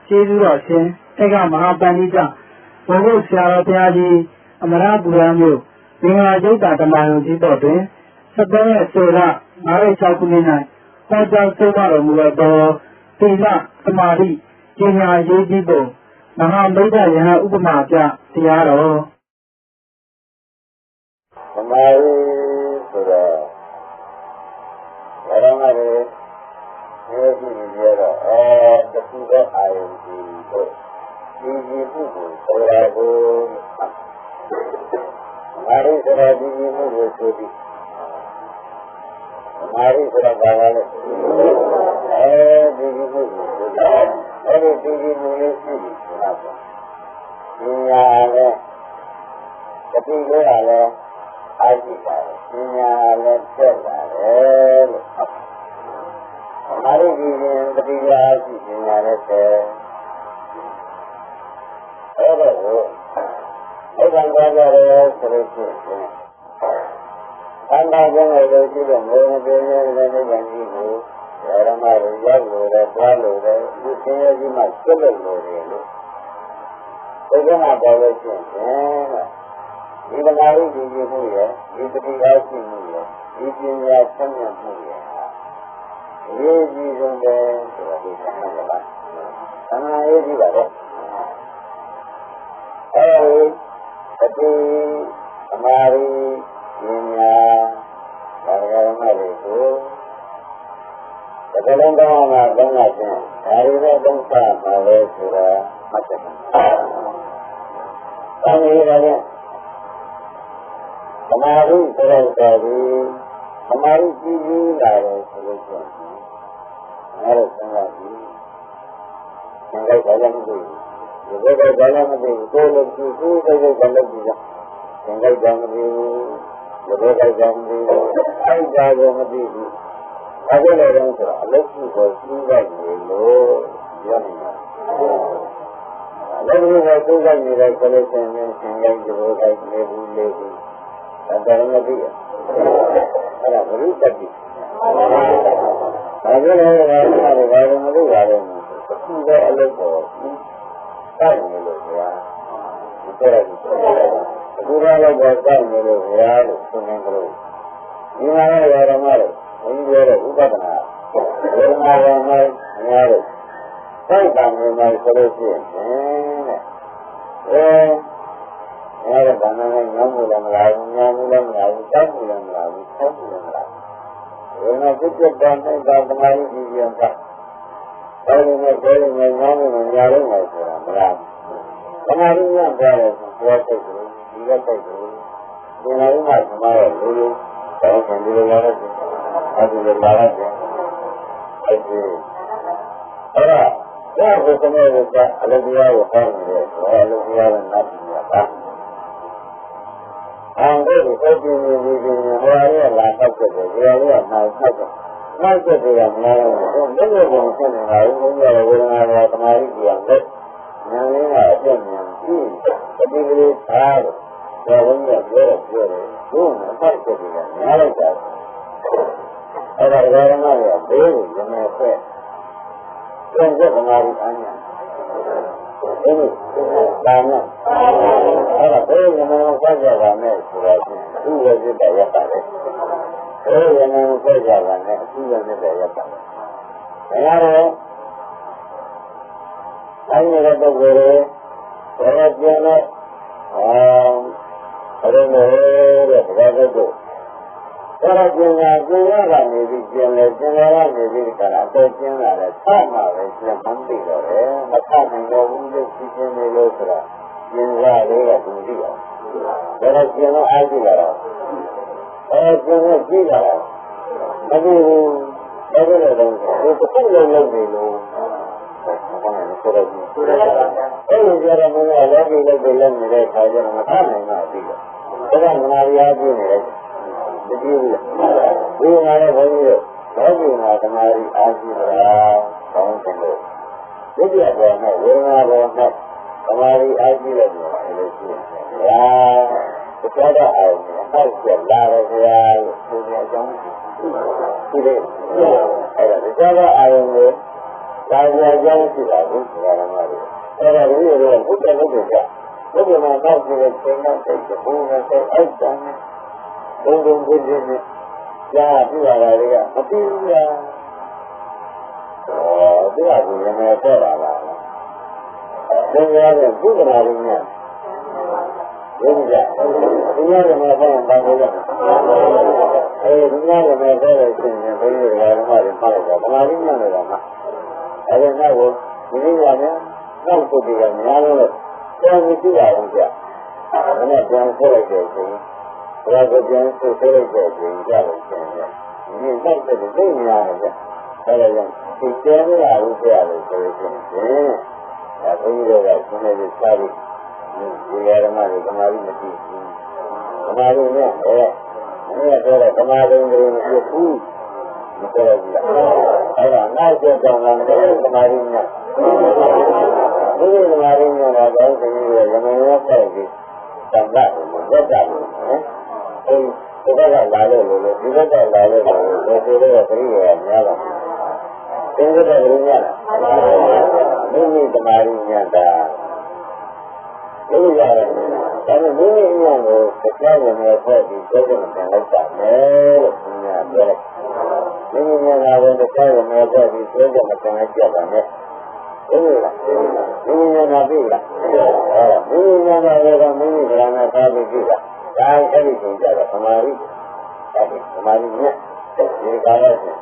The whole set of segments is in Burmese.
ကျေးဇူးတော်ရှင်တေကမဟာပန္နိတဘုဂုဆရာတော်ဘုရားကြီးအမရပူရမြို့မင်္ဂလာကျိတ်တာဓမ္မယုံကြီးတော်တွင်7ရက်10လ96ခုနှစ်၌ဟောကြားဆုံးမတော်မူသောသီလသမာဓိဉာဏ်ရေးကြီးပုံမဟာမိတ်္တယဟဥပမာပြတရားတော်သမာဓိဆိုတော့ဘာလို့လဲဒီလိုကြည့်ရတော့တခုသောအာယုန်ကြီးတို့ဒီမှုကိုဆိုတာကိုမာရိဆိုတာဒီမှုကိုဆိုပြီးမာရိဆိုတာဘာလဲဒီမှုကိုဆိုတာဒီမှုလေးရှိပြီဆိုတာပေါ့ဒီညာလည်းတတိယလည်းအားရှိပါတယ်ဒီညာလည်းတက်လာတယ်လို့မာရိဒီရင်တတိယအားရှိဒီညာလည်းတက်အဲ့ဒါကိုဘုရားကြားကြတယ်ဆိုလို့ရှိရင်သံဃာကျမ်းရဲ့လို့ရှိတဲ့မေမပြင်းနေတဲ့ဉာဏ်ကြီးကိုဓမ္မတွေရောက်လို့တယ်တွားလို့တယ်ဒီဆင်းရဲကြီးမှကျက်လို့တယ်လို့ဘုရားမှာပြောလို့ရှိရင်ဒီဓမ္မရိဒီကြီးမှုရဲ့ဒီတတိယရှိမှုရဲ့ဒီပညာဆင်းရဲမှုရဲ့အရေးကြီးဆုံးပဲဆိုတာဒီသံဃာကပါသံဃာရေးကြီးပါတော့တတိသမာဓိဉာဏ်ဘာဝရမတွေကိုတကယ်လုံးကောင်းမှာသုံးရခြင်းဒါရီပဲသုံးစားမှာပဲဆိုတာမှတ်တယ်။ဒါမျိုးပါလေသမာဓိဆိုတဲ့သမာဓိကြီးကြီးလာတယ်ဆိုလို့ရှိရင်အဲ့ဒါသံဃာကြီးသံဃာဘာလဲမသိဘူးဒီဘက်ကဘာလဲမသိဘူးကိုယ်လည်းကြည့်ကိုယ်လည်းဘာလဲကြည့်သင်္ကိတ္တမသိဘူးဒီဘက်ကကြောင့်မသိဘူးအဲ့ဒါကိုမသိဘူးဘာဖြစ်လဲတော့ဆိုတော့အလုတ်ကိုစီးလိုက်နေလို့ပြောနေတာအလုတ်ကိုစီးလိုက်နေတဲ့ဆိုလို့ရှိရင်သင်္ကိတ္တဘုရားနေဘူးလေဘူးဒါတော့မသိဘူးအဲ့ဒါဘုရုတ္တိဘာဖြစ်လဲတော့ဘာလို့မသိပါလဲသူကအလုတ်ကိုစိုက်နေလို့ဗျာဒီတော့အခုကတော့စိုက်နေလို့ဗျာလို့ဆိုနေကြလို့ဒီမှာရောဓမ္မလို့ဘုန်းကြီးပြောတဲ့ဥပဒနာဝေဒနာရောမှာများလို့စိုက်တာမျိုးမှဆိုလို့ရှိရင်တဲ့ဒါကဘာနဲ့ညောင်းမှုလည်းမလားဘူးညောင်းမှုလည်းမလားဘူးတောက်မှုလည်းမလားဘူးဆောက်မှုလည်းမလားဝေဒနာဖြစ်တဲ့တာသမာဓိကြီးပြန်တာအဲ့ဒီနဲ့ပြောရင်ညောင်းမှုလည်းညာလို့မယ်ဆိုတာမလားသမာဓိညာပြောတယ်ဆိုတော့စိတ်ကိုဒီကစိတ်ကိုဒီလိုမှသမားရဲ့လူလူတောင်းခံပြီးလာတယ်အဲဒီလိုလာတယ်အဲဒီအဲ့ဒါဘုရားကအလတိယကိုဟောနေတယ်အလတိယကနတ်ပြည်ပါအဲဒီစိတ်ကြည်နေပြီးဟောရလာတော့တယ်ဒီလိုကနိုင်တော့တယ်နိုင်တဲ့ကမလားဘယ်လိုပုံစံနဲ့လဲဘုရားဝေဒနာကသမာဓိကြီးအောင်ဉာဏ်ရင်းကအပြည့်ဉာဏ်ပြီးတတိပရိသားတော့ဘုရားပြောတယ်ဘုရားနဲ့ဖတ်ကြည့်တယ်များလိုက်တာအဲ့ဒါဓမ္မရဲ့ဘေးကိုရမယ်ဆက်ပြန်ကြသမာဓိအညာဒီဒါနဲ့အဲ့ဒါဘေးရမယ်ဆက်ကြတာနဲ့ဆိုတော့သူ့ရဲ့စိတ်တရပါတယ်ဘေးရမယ်ဆက်ကြတာနဲ့သူ့ရဲ့စိတ်တရပါတယ်ဒါကတော့အဲဒီလိုပုဂ္ဂိုလ်တွေဘယ်ပြန်လဲအဲ့ဒါမျိုးတဲ့ဘာသာတို့ဒါတော့ပြန်ကနေပြီးပြန်လဲပြန်လာနေပြီးကြတာအတော့ပြန်လာတယ်ဆက်မှာပဲပြန်မှန်းပြီးတော့တယ်မထနိုင်တော့ဘူးလို့စီစဉ်နေလို့ဆိုတာပြန်လာလေးကသူကြည့်အောင်ဒါတော့ပြန်တော့အားကြည့်လာတော့ပြန်တော့ကြည့်လာတော့မပြီးဘူးဒါကြတော့ဒီတစ်ခုလုံးလုံးနေလို့ဆိုတော့အဲ့ဒီကြရမလို့လောကီလည်းပြည့်နေတဲ့ခါကျတော့မထနိုင်ပါဘူးဒါကမနာရပြည့်နေတယ်တတိယဒီမှာလည်းဘုန်းကြီးတို့လောကီမှာသမာဓိအားရှိတာကောင်းတယ်လို့ဒုတိယဘောနဲ့ဝေဒနာဘောနဲ့သမာဓိအားရှိတယ်ဆိုလို့ရှိရင်ဒါတခြားတော့အောင်နောက်ကျလာတယ်ဆရာလို့ဆိုတဲ့အကြောင်းရှိတယ်အဲ့ဒါတခြားတော့အာရုံကို ဒါကြကြောင်းရှိတာကိုဆိုတာကလည်းအဲ့ဒါကိုဘုရားလုပ်တယ်ကြဘုရားမှာတော့ဒီချိန်နဲ့တိတ်ဘုရားနဲ့အိုက်တန်နဲ့ဘုံဘုံပြင်းပြင်းနဲ့ကြားပြရတာတွေကမပြီးဘူးလားဒီဟာကိုလည်းပေါ်လာလားဒီကြားရဲ့ဘုရားရင်းနဲ့ဒီကြားဒီကြားရဲ့မှာဘာမှမဟုတ်ဘူးအဲဒီကြားရဲ့မှာပေါ်တဲ့ရှင်ဘုရားကလည်းမှားတယ်ဗမာရင်းနဲ့လည်းမှာအဲဒီနောက်ကိုဒီလိုရမယ်နောက်ကိုဒီကများလို့ပြန်ကြည့်ရအောင်ကြာဒါနဲ့ပြန်ဆက်လိုက်တဲ့အချိန်ဘုရားကပြန်ဆက်လိုက်တဲ့အချိန်ကြာလို့ရှင်တယ်ဒီနောက်တဲ့သိနေရတယ်ကြာဒါလည်းဒီကျဲရအောင်ကြာလို့ဆိုရင်ဒါဘုရားကရှင်နေပြီးစားပြီးဒီရမတွေဓမ္မရီမကြည့်ဘူးဓမ္မရီနဲ့ပြောတဲ့ဓမ္မရီတွေမဖြစ်ဘူးမပြောဘူးအဲ့ဒါနောက်ကျကြောင်းလည်းဓမ္မရီနဲ့ဒီဓမ္မရီနဲ့တော့ဒီရမင်းရဲ့ပိုက်ပြီးသံဃာကိုဝတ်တာလို့အဲဒီဘက်ကလာလို့ဒီဘက်ကလာလို့ဒီလိုတော့ပြည့်ရများတော့သင်္ကြန်ကလေးများလားမိဓမ္မရီများတာလို့ရတယ်ဒါပေမဲ့မိမိအရင်ကိုကြောက်နေဖွဲ့ပြီးကြောက်နေတယ်လောက်တာလေလို့သူများပြောတယ်မိမိများလာတော့ကြောက်နေဖွဲ့ပြီးကြောက်နေတယ်လောက်ကြတာနဲ့ဟုတ်လားမိမိများလာပြီလားမိမိများလာတော့မိမိကလည်းသားပြီးပြီလားဒါအဲ့ဒီချိန်ကြတော့သမာဓိသမာဓိနဲ့ဒီကာလရှင်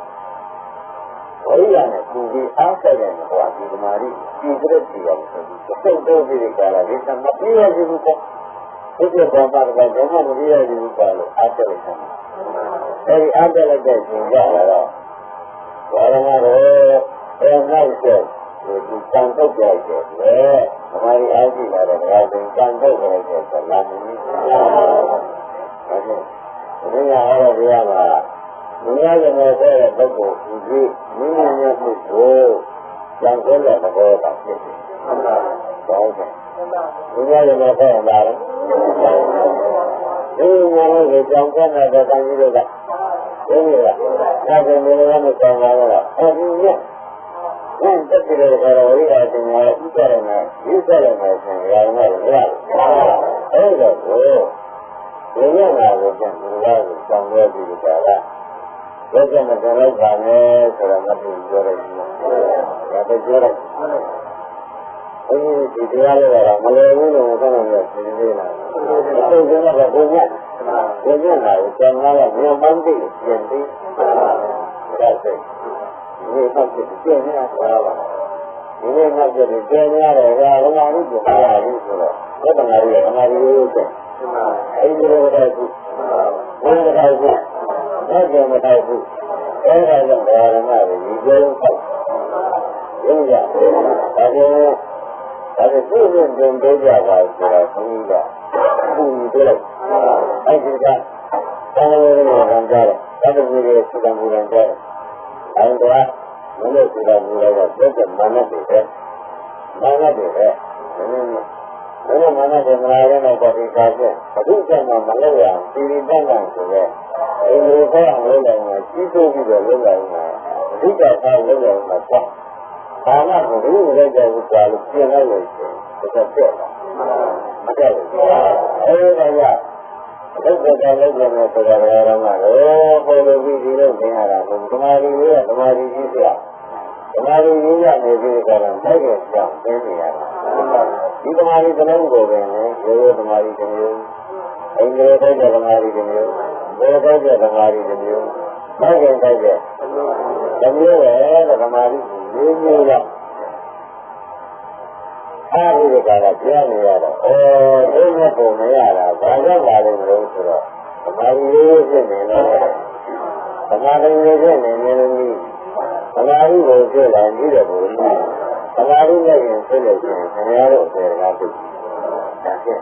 ဝိညာဉ်နဲ့ကိုယ်ကြီးအားဆက်တဲ့ဟောဒီသမာဓိဒီပြည့်စုံအောင်ဆိုပြီးစိတ်တိုးပြီးကြတာဒီသမပြေရည်ဘူးပေါ့ဒီကဘာမှတော့ဘယ်မှမပြေရည်ဘူးပါလို့အားဆက်လိုက်တယ်အဲဒီအားဆက်လိုက်တဲ့ရှင်ကြလာတော့ဘာလို့လဲနောက်ဆက်ဒီတန်ထုတ်ကြိုက်တယ်လေသမာဓိအားရှိလာတဲ့ဒါဆိုတန်ထုတ်ကြိုက်တယ်ဆိုလာမင်းဟုတ်ကဲ့ဒီကဟောရရမှာဒီရရမယ်ဆိုတဲ့ပုဂ္ဂိုလ်ဒီမိမိရဲ့ပုဂ္ဂိုလ်ကြောင့်ဆိုတဲ့ဘောတာဖြစ်တယ်ဟုတ်ပါဘူးဒီရရမယ်ဆိုရင်ဒါလည်းဒီညာလေးကြောင့်ဆိုတဲ့တိုင်ကြီးတွေကဒီလိုကဒါကမျိုးလည်းမဆောင်ပါဘူးလားအဲဒီညတက်ကြည့်တဲ့ကောဝိရာတင်ရဥစ္စာရမယ်ဥစ္စာရမယ်ဆိုရင်ရောင်းရတယ်အဲ့ဒါကိုဒီနေ့မှာကိုပြန်ပြီးတော့ဆောင်ရွက်ပြီးကြတာဘယ်ကမှကြလိုက်ပါနဲ့ဆိုတော့မသိပြောလိုက်ဘူး။ဒါပဲပြောလိုက်။အဲဒီတရားလေးကတော့မလွယ်ဘူးလို့ဆိုတော့သိနေလား။အခုကျတော့ဘုရားလာကိုကျန်လာတော့မြေမန်းတိပြင်ပြီးဒါစိတ်ဒီဖတ်ပြီးပြင်နေတာပါပါ။ဒီနေ့မှပြည့်ပြင်နေရတယ်ကဘုရားကြီးပြောတာလို့ဆိုတော့ဘုရားကြီးကဓမ္မကြီးလို့ဆိုအဲဒီလိုတော့ဘုရားကြီးအဲ့ဒါမတိုက်ဘူးအဲ့ဒါကြောင့်ဘာရမတွေဒီကျုံးပေါ့ရင်းကြဒါကြောင့်သူ့ရင်တင်ပေးကြပါဆိုတာဘုရားကအခုဒီလိုအဲ့ဒီကသာဝရဏကံကြတယ်သတ္တဝိရိယသုတံဘူရံကြတယ်အဲ့ဒါမလို့သုတံဘူရံကသက်သက်မနတ်တွေပဲမနတ်တွေပဲဘယ်လိုမနတ်တွေမလာတဲ့တော့ဒီကားကျဘုရားကမလုပ်ရအောင်ဒီဒီတန်တန်ဆိုတော့ဒီလိုခေါ်အောင်လုပ်လိုက်ရင်ကြီးစိုးပြီးတော့လုပ်လိုက်ရင်အဓိကထားလုပ်လိုက်ရင်ပေါ့ဘာမှမလုပ်ရတဲ့ဥစ္စာလို့ပြင်လိုက်လို့ရှိရင်ဒါပြတ်လာမပြတ်ဘူးအဲဒီကလုပ်တဲ့လုပ်ရမယ်ဆိုတာကလည်းတော့ပေါ်လို့ပြီးဒီလိုသင်ရတာဘုဓမ္မာရီရဲ့ဓမ္မာရီကြီးဆိုတာဓမ္မာရီကြီးရနေပြီးကြတော့မိုက်ရဲ့ကြောင့်သိနေရတာဒီဓမ္မာရီတစ်လုံးကိုပဲရိုးဓမ္မာရီတစ်မျိုးအင်္ဂလိပ်တိုက်တဲ့ဓမ္မာရီတစ်မျိုးဘယ်တိုက်တဲ့ဓမ္မာရီတစ်မျိုးမိုက်ရဲ့တိုက်တဲ့တစ်မျိုးပဲဓမ္မာရီမျိုးမျိုးတော့အဲဒီကပြောနေရတော့ဒီမဲ့ပုံမရတာဘာကြောင့်လာလို့မလို့ဆိုတော့ဓမ္မာရီလေးဖြစ်နေတော့ဓမ္မာရီလေးဖြစ်နေနေလို့ဓမ္မာရီကိုပြလာပြီးတဲ့ပုံဓမ္မာရီနဲ့ရင်ဖြစ်လို့ရှိရင်ခင်ဗျားတို့အစေကားဖြစ်ဒါဖြင့်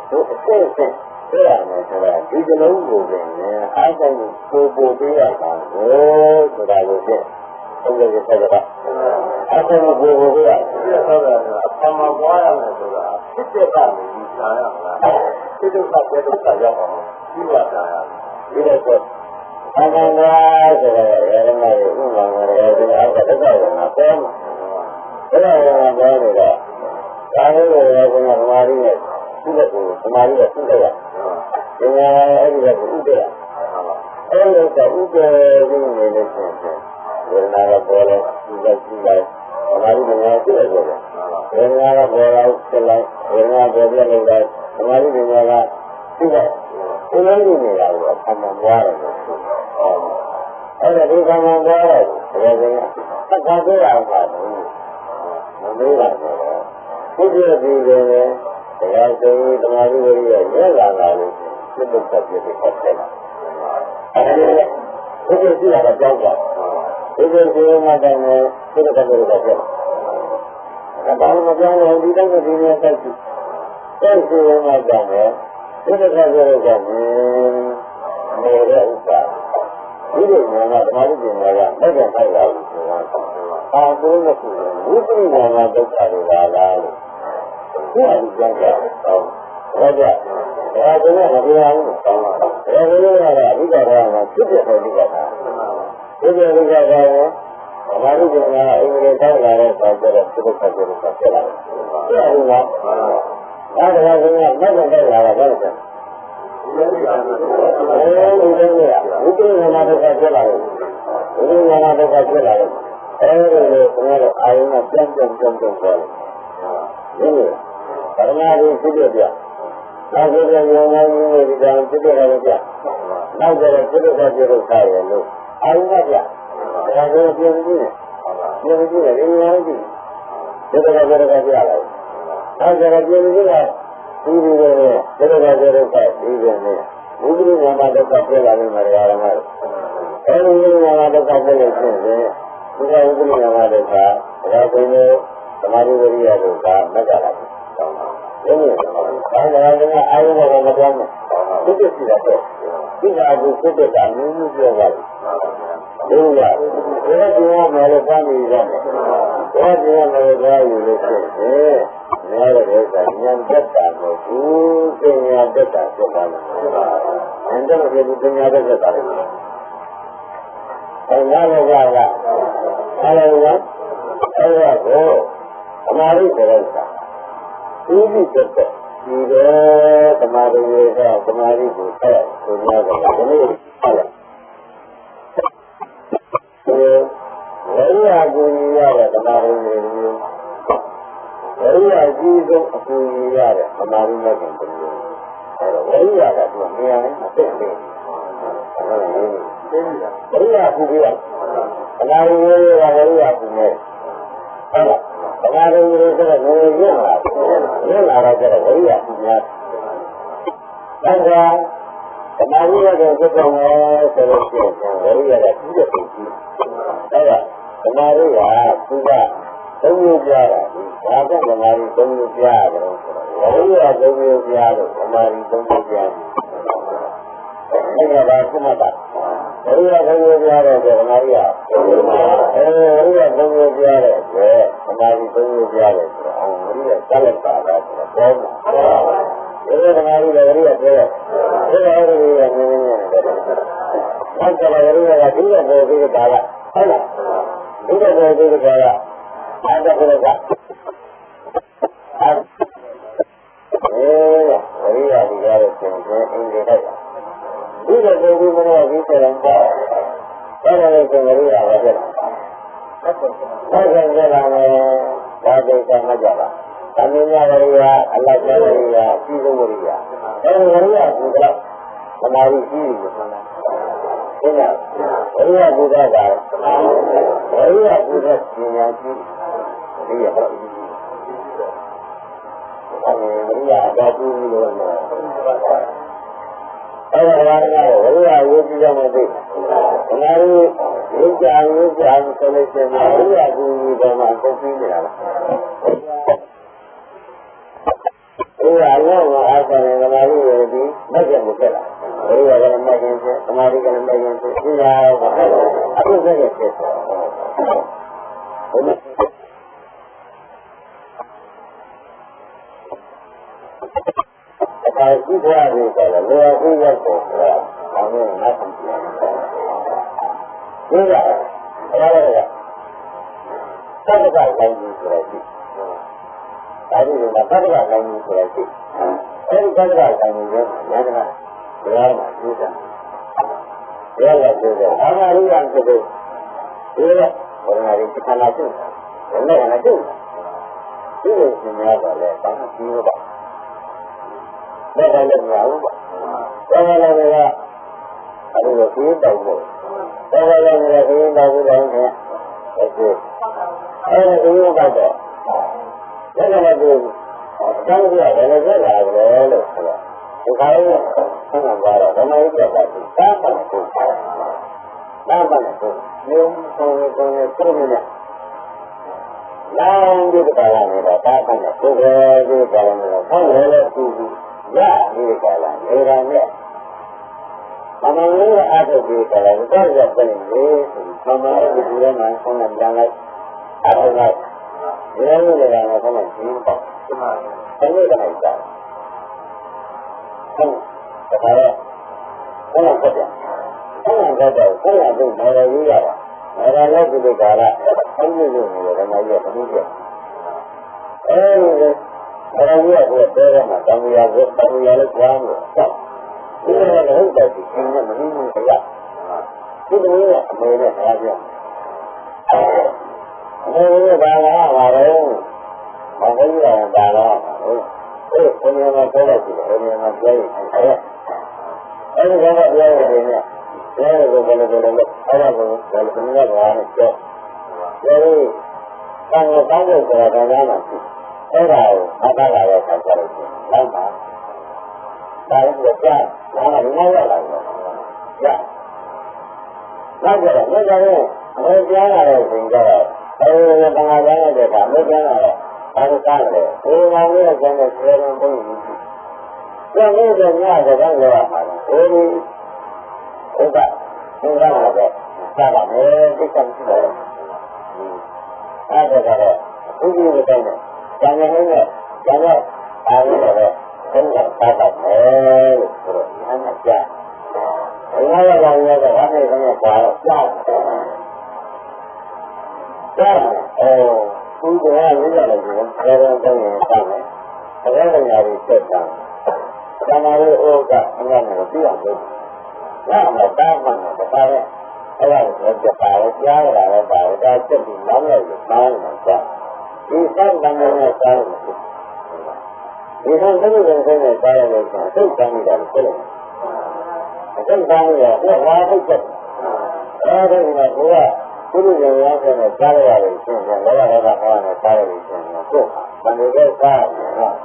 တို့အစစ်အစစ်ပြရမယ်ဆိုတာဒီကလုံးကိုပင်အားကောင်းကိုပို့ပေးရတာကိုဆိုတာကိုဖြစ်ဟုတ်ကဲ့ဆက်ကြပါအဲ့ဒါကိုပို့ပေးရဟုတ်ကဲ့အပမပွားရမယ်ဆိုတာဖြစ်တဲ့ကနေဒီစားရမှာဖြစ်တဲ့ကပြတ်တော့ရောက်အောင်ပြီးရတာဒီလိုဆိုအမှန်တရားဆိုတော့ရဟန်းတွေဥပမာတွေဒီအောက်ကတက်ကြရမှာပေါ် အဲ့ဒါကဘာလဲတော့ဒါလည်းရောကသမာဓိနဲ့သူ့ဘက်ကိုသမာဓိနဲ့သူ့ဘက်ရဉာဏ်အဲ့ဒီဘက်ကိုဥပ္ပယအဲ့လိုဆိုဥပ္ပယရင်းနေလို့ရှိရင်ဝေဒနာကပေါ်လာဒီလိုကြည့်လိုက်သမာဓိနဲ့ကြည့်လိုက်တယ်ဝေဒနာကပေါ်လာဆက်လိုက်ဝေဒနာပေါ်ပြလိုက်တယ်သမာဓိနဲ့ကကြည့်လိုက်ဒီလိုနေရတော့အမှန်သွားတယ်အဲ့ဒါဒီကံမှန်သွားတယ်ဒါကသက္ကာပြေးအောင်ပါဘူးမမေးပါနဲ့ဘုရားဒီလိုနဲ့တရားသိသမာဓိဝိရိယရဲလာတာလို့စိတ်သက်ပြည့်ပြည့်ဆက်တယ်အဲဒီဘုရားကြည့်ရတာကြောက်တာဘုရားဒီမှာတည်းနဲ့စိတ်သက်ပြည့်ပြည့်ဆက်တယ်ဒါမှမပြောင်းလို့ဒီတိုင်းဒီနေ့ဆက်ကြည့်တဲ့ဒီမှာတည်းနဲ့စိတ်သက်ပြည့်ပြည့်ဆက်နေတဲ့ဥစ္စာဒီလိုမျိုးကသမာဓိပညာကတက်ကြထိုက်လာလို့ဆိုတာအာသုံးလို့ရှိရင်ဝိပရိနာမဒုက္ခတွေပါလားလို့ဒီအကြမ်းကြတော့ဘာကြဒါကလည်းမပြောင်းဘူးတောင်းတာဒါကလည်းကတော့အဓိကတော့မှာဖြစ်တဲ့အဓိကတာဒီလိုအဓိကတာကိုသမာဓိပညာအင်္ဂလိပ်ထိုက်လာတဲ့ဆောက်တဲ့သုခတဲ့ကိုဆက်လာတယ်ဟုတ်ကဲ့ဒါကလည်းမတ်တက်လာတာဘာလဲဒီလိုမျိုးဝိပရိနာမဒုက္ခဖြစ်လာတယ်ဝိပရိနာမဒုက္ခဖြစ်လာတယ်အဲဒီလိုကျွန်တော်အာယုံနဲ့ပြန်ပေါ်တယ်ဒီလိုပရမတ်ကိုဖြစ်ပြနောက်ကျတော့ရောင်းရောင်းနေဒီကောင်ဖြစ်ပြရတယ်ပြနောက်ကျတော့ဖြစ်ပြတဲ့ဒုက္ခရလို့အာယုံကပြဒါကိုပြင်ကြည့်တယ်ဒီရောင်းကြည့်ဒုက္ခပြလာတယ်နောက်ကျတော့ပြင်ကြည့်တာဒီလိုပဲဒုက္ခကြဒုက္ခဒီပြန်နေဘုရားနာမဒုက္ခပြလာနေမှာတရားဓမ္မတွေအဲဒီဘုရားနာမဒုက္ခပြလို့ရှိရင်ဘုရားဥပ္ပရိနာမဒုက္ခဒါဆိုရင်သမာဓိဝိရိယဒုက္ခမက္ခလာတယ်ဒီလိုဘာသာရေးအာယုဘောမပြောင်းဘူးဒီကိစ္စတော့ဒီဟာကိုစိတ်ကအမျိုးမျိုးပြောပါလိမ့်ဒီကဘယ်လိုမှလည်းပန်းနေရတယ်ဘယ်လိုမှလည်းကြားယူလို့ရှိရင်များတဲ့ဥစ္စာဉာဏ်တက်တာမဟုတ်ဘူးပညာတက်တာဖြစ်ပါမယ်ဉာဏ်တက်တဲ့ပညာတက်တာလေအဲနားလည်းကအားလုံးကအဲ့ဒါကိုအမှားရိတဲ့ဥစ္စာဒီဒီတက်ဒီတော့သမာဓိရဲ့သမာဓိကိုဆက်ဆိုရတာဒီနေ့ဟုတ်လားဝိရိယကိုရတဲ့သမာဓိတွေဝိရိယကြီးဆုံးအကူရတဲ့သမာဓိနဲ့ပြန်ပြီးအဲတော့ဝိရိယကသူနေရာနဲ့အသက်လေးဟုတ်လားဝိရိယကူပြီးသမာဓိရဲ့ဝိရိယကူနဲ့ဟုတ်လားသမာဓိရဲ့ဆိုတော့ငြိမ်ရလာတော့ကျတော့ဝိရိယကူများဒါကသမာဓိရဲ့ဖြစ်ပေါ်မယ်ဆိုလို့ရှိရင်ဝိရိယကကြီးတဲ့ပုံကြီးအဲ့ဒါသမာဓိကသူကသုံးမျိုးပြတာဒါကသမာဓိသုံးမျိုးပြရတယ်ဆိုတော့ဝိရိယသုံးမျိုးပြလို့သမာဓိသုံးမျိုးပြတယ်အဲ့ဒါကခုမှတ်တာဝိရိယသုံးမျိုးပြတော့သမာဓိကဝိရိယသုံးမျိုးပြတဲ့အတွက်သမာဓိသုံးမျိုးပြတယ်ဆိုတော့ဝိရိယစက်လက်ပါတာဆိုတော့ပေါ်မှာဒီသမာဓိလည်းဝိရိယပြတယ်ဒီလိုဝိရိယနည်းနည်းနဲ့ဟုတ်ကဲ့ဝိရိယကဒီလိုပေါ်ပြီးတာကဟုတ်လားဒီလိုပေါ်ပြီးတာကအားတက်ကြတာဝိရိယဒီရတဲ့ရှင်ရှင်အင်းတွေလိုက်ဒီလိုပုံပြီးမလို့ဒီစံတော့အဲ့ဒါလည်းရှင်ဝိရိယပဲဖြစ်တာဟုတ်ကဲ့ကြလာမယ်ဒါသိကမှကြပါသမင်းရဝိရိယအလတ်ဝိရိယအပြီးဆုံးဝိရိယအဲဒီဝိရိယကတော့သမာဓိရှိပြီလို့ဆိုတာဒီကဝိရိယဘုရားကဝိရိယဘုရားပညာရှိဒီရပါဘူးဝိရိယအတူတူလို့နော်အဲ့ဒါကဝိရိယဝိပဿနာသိသမာဓိဝိကြာဆိုလို့ရှိရင်ဝိရိယကူကြီးပေါ်မှာသိသိနေတာလားဒီအရောကအားဖြင့်သမာဓိရဲ့ဒီမက်ကျင်ကိုဖြစ်လာဝိရိယကလည်းမက်ကျင်ဖြစ်သမာဓိကလည်းမက်ကျင်ဖြစ်ဒီဟာအခုစက်ရဖြစ်အဲဒီဘဝလေးကလည်းလောကီရောက်ပေါ်တာအမှန်နဲ့သိတယ်ဒီကဘာလဲက သတ္တကလိုင်းကြီးဆိုရရှိဒါဒီမှာသတ္တကလိုင်းကြီးဆိုရရှိအဲဒီသတ္တကလိုင်းကြီးရဲ့ဉာဏ်ကဘယ်လိုမှကျူးတယ်ဘယ်လိုကျူးတယ်အာမရိယံဆိုတဲ့ဒီလိုဘုရားရဲ့ခန္ဓာကျူးတယ်ဘယ်လိုလဲကျူးဒီလိုသင်ရပါလေဘာမှပြီးတော့ဘာသာလည်းမရဘူးဘာသာလည်းကအဲဒီလိုပြီးတော့ဘူးဘာသာလည်းပြီးတော့ဘူးတော့ခင်ဗျအဲဒီလိုကတော့ဒါကလည်းဒီအကြောင်းကြီးရတယ်လည်းပြလာတယ်လို့ဆိုတော့ဒီကားလေးဆန်းပါတော့ဓမ္မရေးပြတာဒီသာမန်ကိုသာမန်ကိုမျိုးဆုံးဆုံးနဲ့ပြည့်နေတယ်လောင်းဒီကလာနေတာသာမန်ကိုပဲဒီကလာနေတာဆောင်းရဲလို့သူရဒီကလာနေတာနဲ့မမလို့အားထုတ်ဒီကလာတော့ရတဲ့လေမမဒီလိုမှဆောင်းနေကြလိုက်အားထုတ်လိုက်ဒီလိုမျိုးလည်းတော့ဆောင်းနေပြီပေါ့ဒီမှာဘယ်လိုလဲကြာဟုတ်ဒါတော့ဘယ်လိုဖြစ်လဲဘယ်လိုဖြစ်တော့ဘယ်လိုဖြစ်နေလဲကြီးရတာဒါလည်းဒီလိုကလာအင်းကြီးနေတယ်ဓမ္မကြီးကတတိယအဲဒီလိုဘယ်လိုကြီးကတော့မှာတံမြာကိုတံမြာလေးကြားလို့ဆက်ဒီလိုလည်းဟုတ်တယ်ဒီင်းနဲ့မင်းကြီးကရဒီလိုနဲ့အမေနဲ့အားပြောအမေကဘာလာပါတော့မဟုတ်ဘူးလားဒါတော့ဟုတ်ဘယ်လိုမှပြောလိုက်တယ်ဘယ်လိုမှပြောရင်အဲဒီကတော့ပြောရတယ်နဲ့ပြောရလို့ဘယ်လိုလဲအဲ့ဒါကိုဘယ်လိုလဲဘာလဲပြောဒီကံကောင်းတဲ့ဆိုတာကလည်းမှာအဲ့ဒါကိုအတားလာတဲ့ခါကျတော့လောက်ပါဒါလည်းကြာဒါကလည်းမရလာဘူးကြာနောက်ကြတော့လက်ကြရင်အမေကြားလာတဲ့ချိန်ကျတော့အဲဒီကံကောင်းတဲ့အခါအမေကြားလာတော့ဘာလို့ကားလဲဒီမောင်လေးကကျန်တဲ့ဆေးရုံပုံကြီးကျန်နေတဲ့ညကတော့လောရမှာလေဒီဥပ္ပသင်္ကားလာတော့သာပါမယ်သိက္ခာရှိတယ်အဲ့ဒါကတော့ဘုရားရဲ့တိုင်းနဲ့ကျန်တဲ့နဲ့ကျန်တဲ့အားလုံးတော့သင်္ကားသာပါမယ်လို့ဆိုတော့ဉာဏ်နဲ့ကြားဘုရားရဲ့ကောင်ရဲ့ဘာနဲ့ဆိုတော့ကြားတော့ကြားသူကလည်းရရတယ်ဆိုတော့အဲဒါတော့ရင်စားမယ်။အဲဒါညာပြီးဆက်တာ။သမားရဲ့ဩကအများနဲ့ပြအောင်လုပ်။ဒါမှတာမှန်တယ်ဒါလည်းအဲ့ဒါကိုကြပါရကြားရတာလည်းပါဒါချက်ပြီးနောက်လိုက်ပြီးစားနေမှာ။ဒီစံတန်နဲ့စားလို့ဒီစံတန်နဲ့စားရလို့ဆိုစိတ်ကောင်းနေတာကိုသိတယ်။စိတ်ကောင်းရတော့ဘာဖြစ်ချက်။အဲဒီမှာကိုကသူတို့ရောရောက်တဲ့စားရရတယ်ရှင်ပြန်လောကဓာတ်ကောင်းနဲ့စားရတယ်ရှင်ပြန်ကိုမနေခဲ့စားရတယ်နော်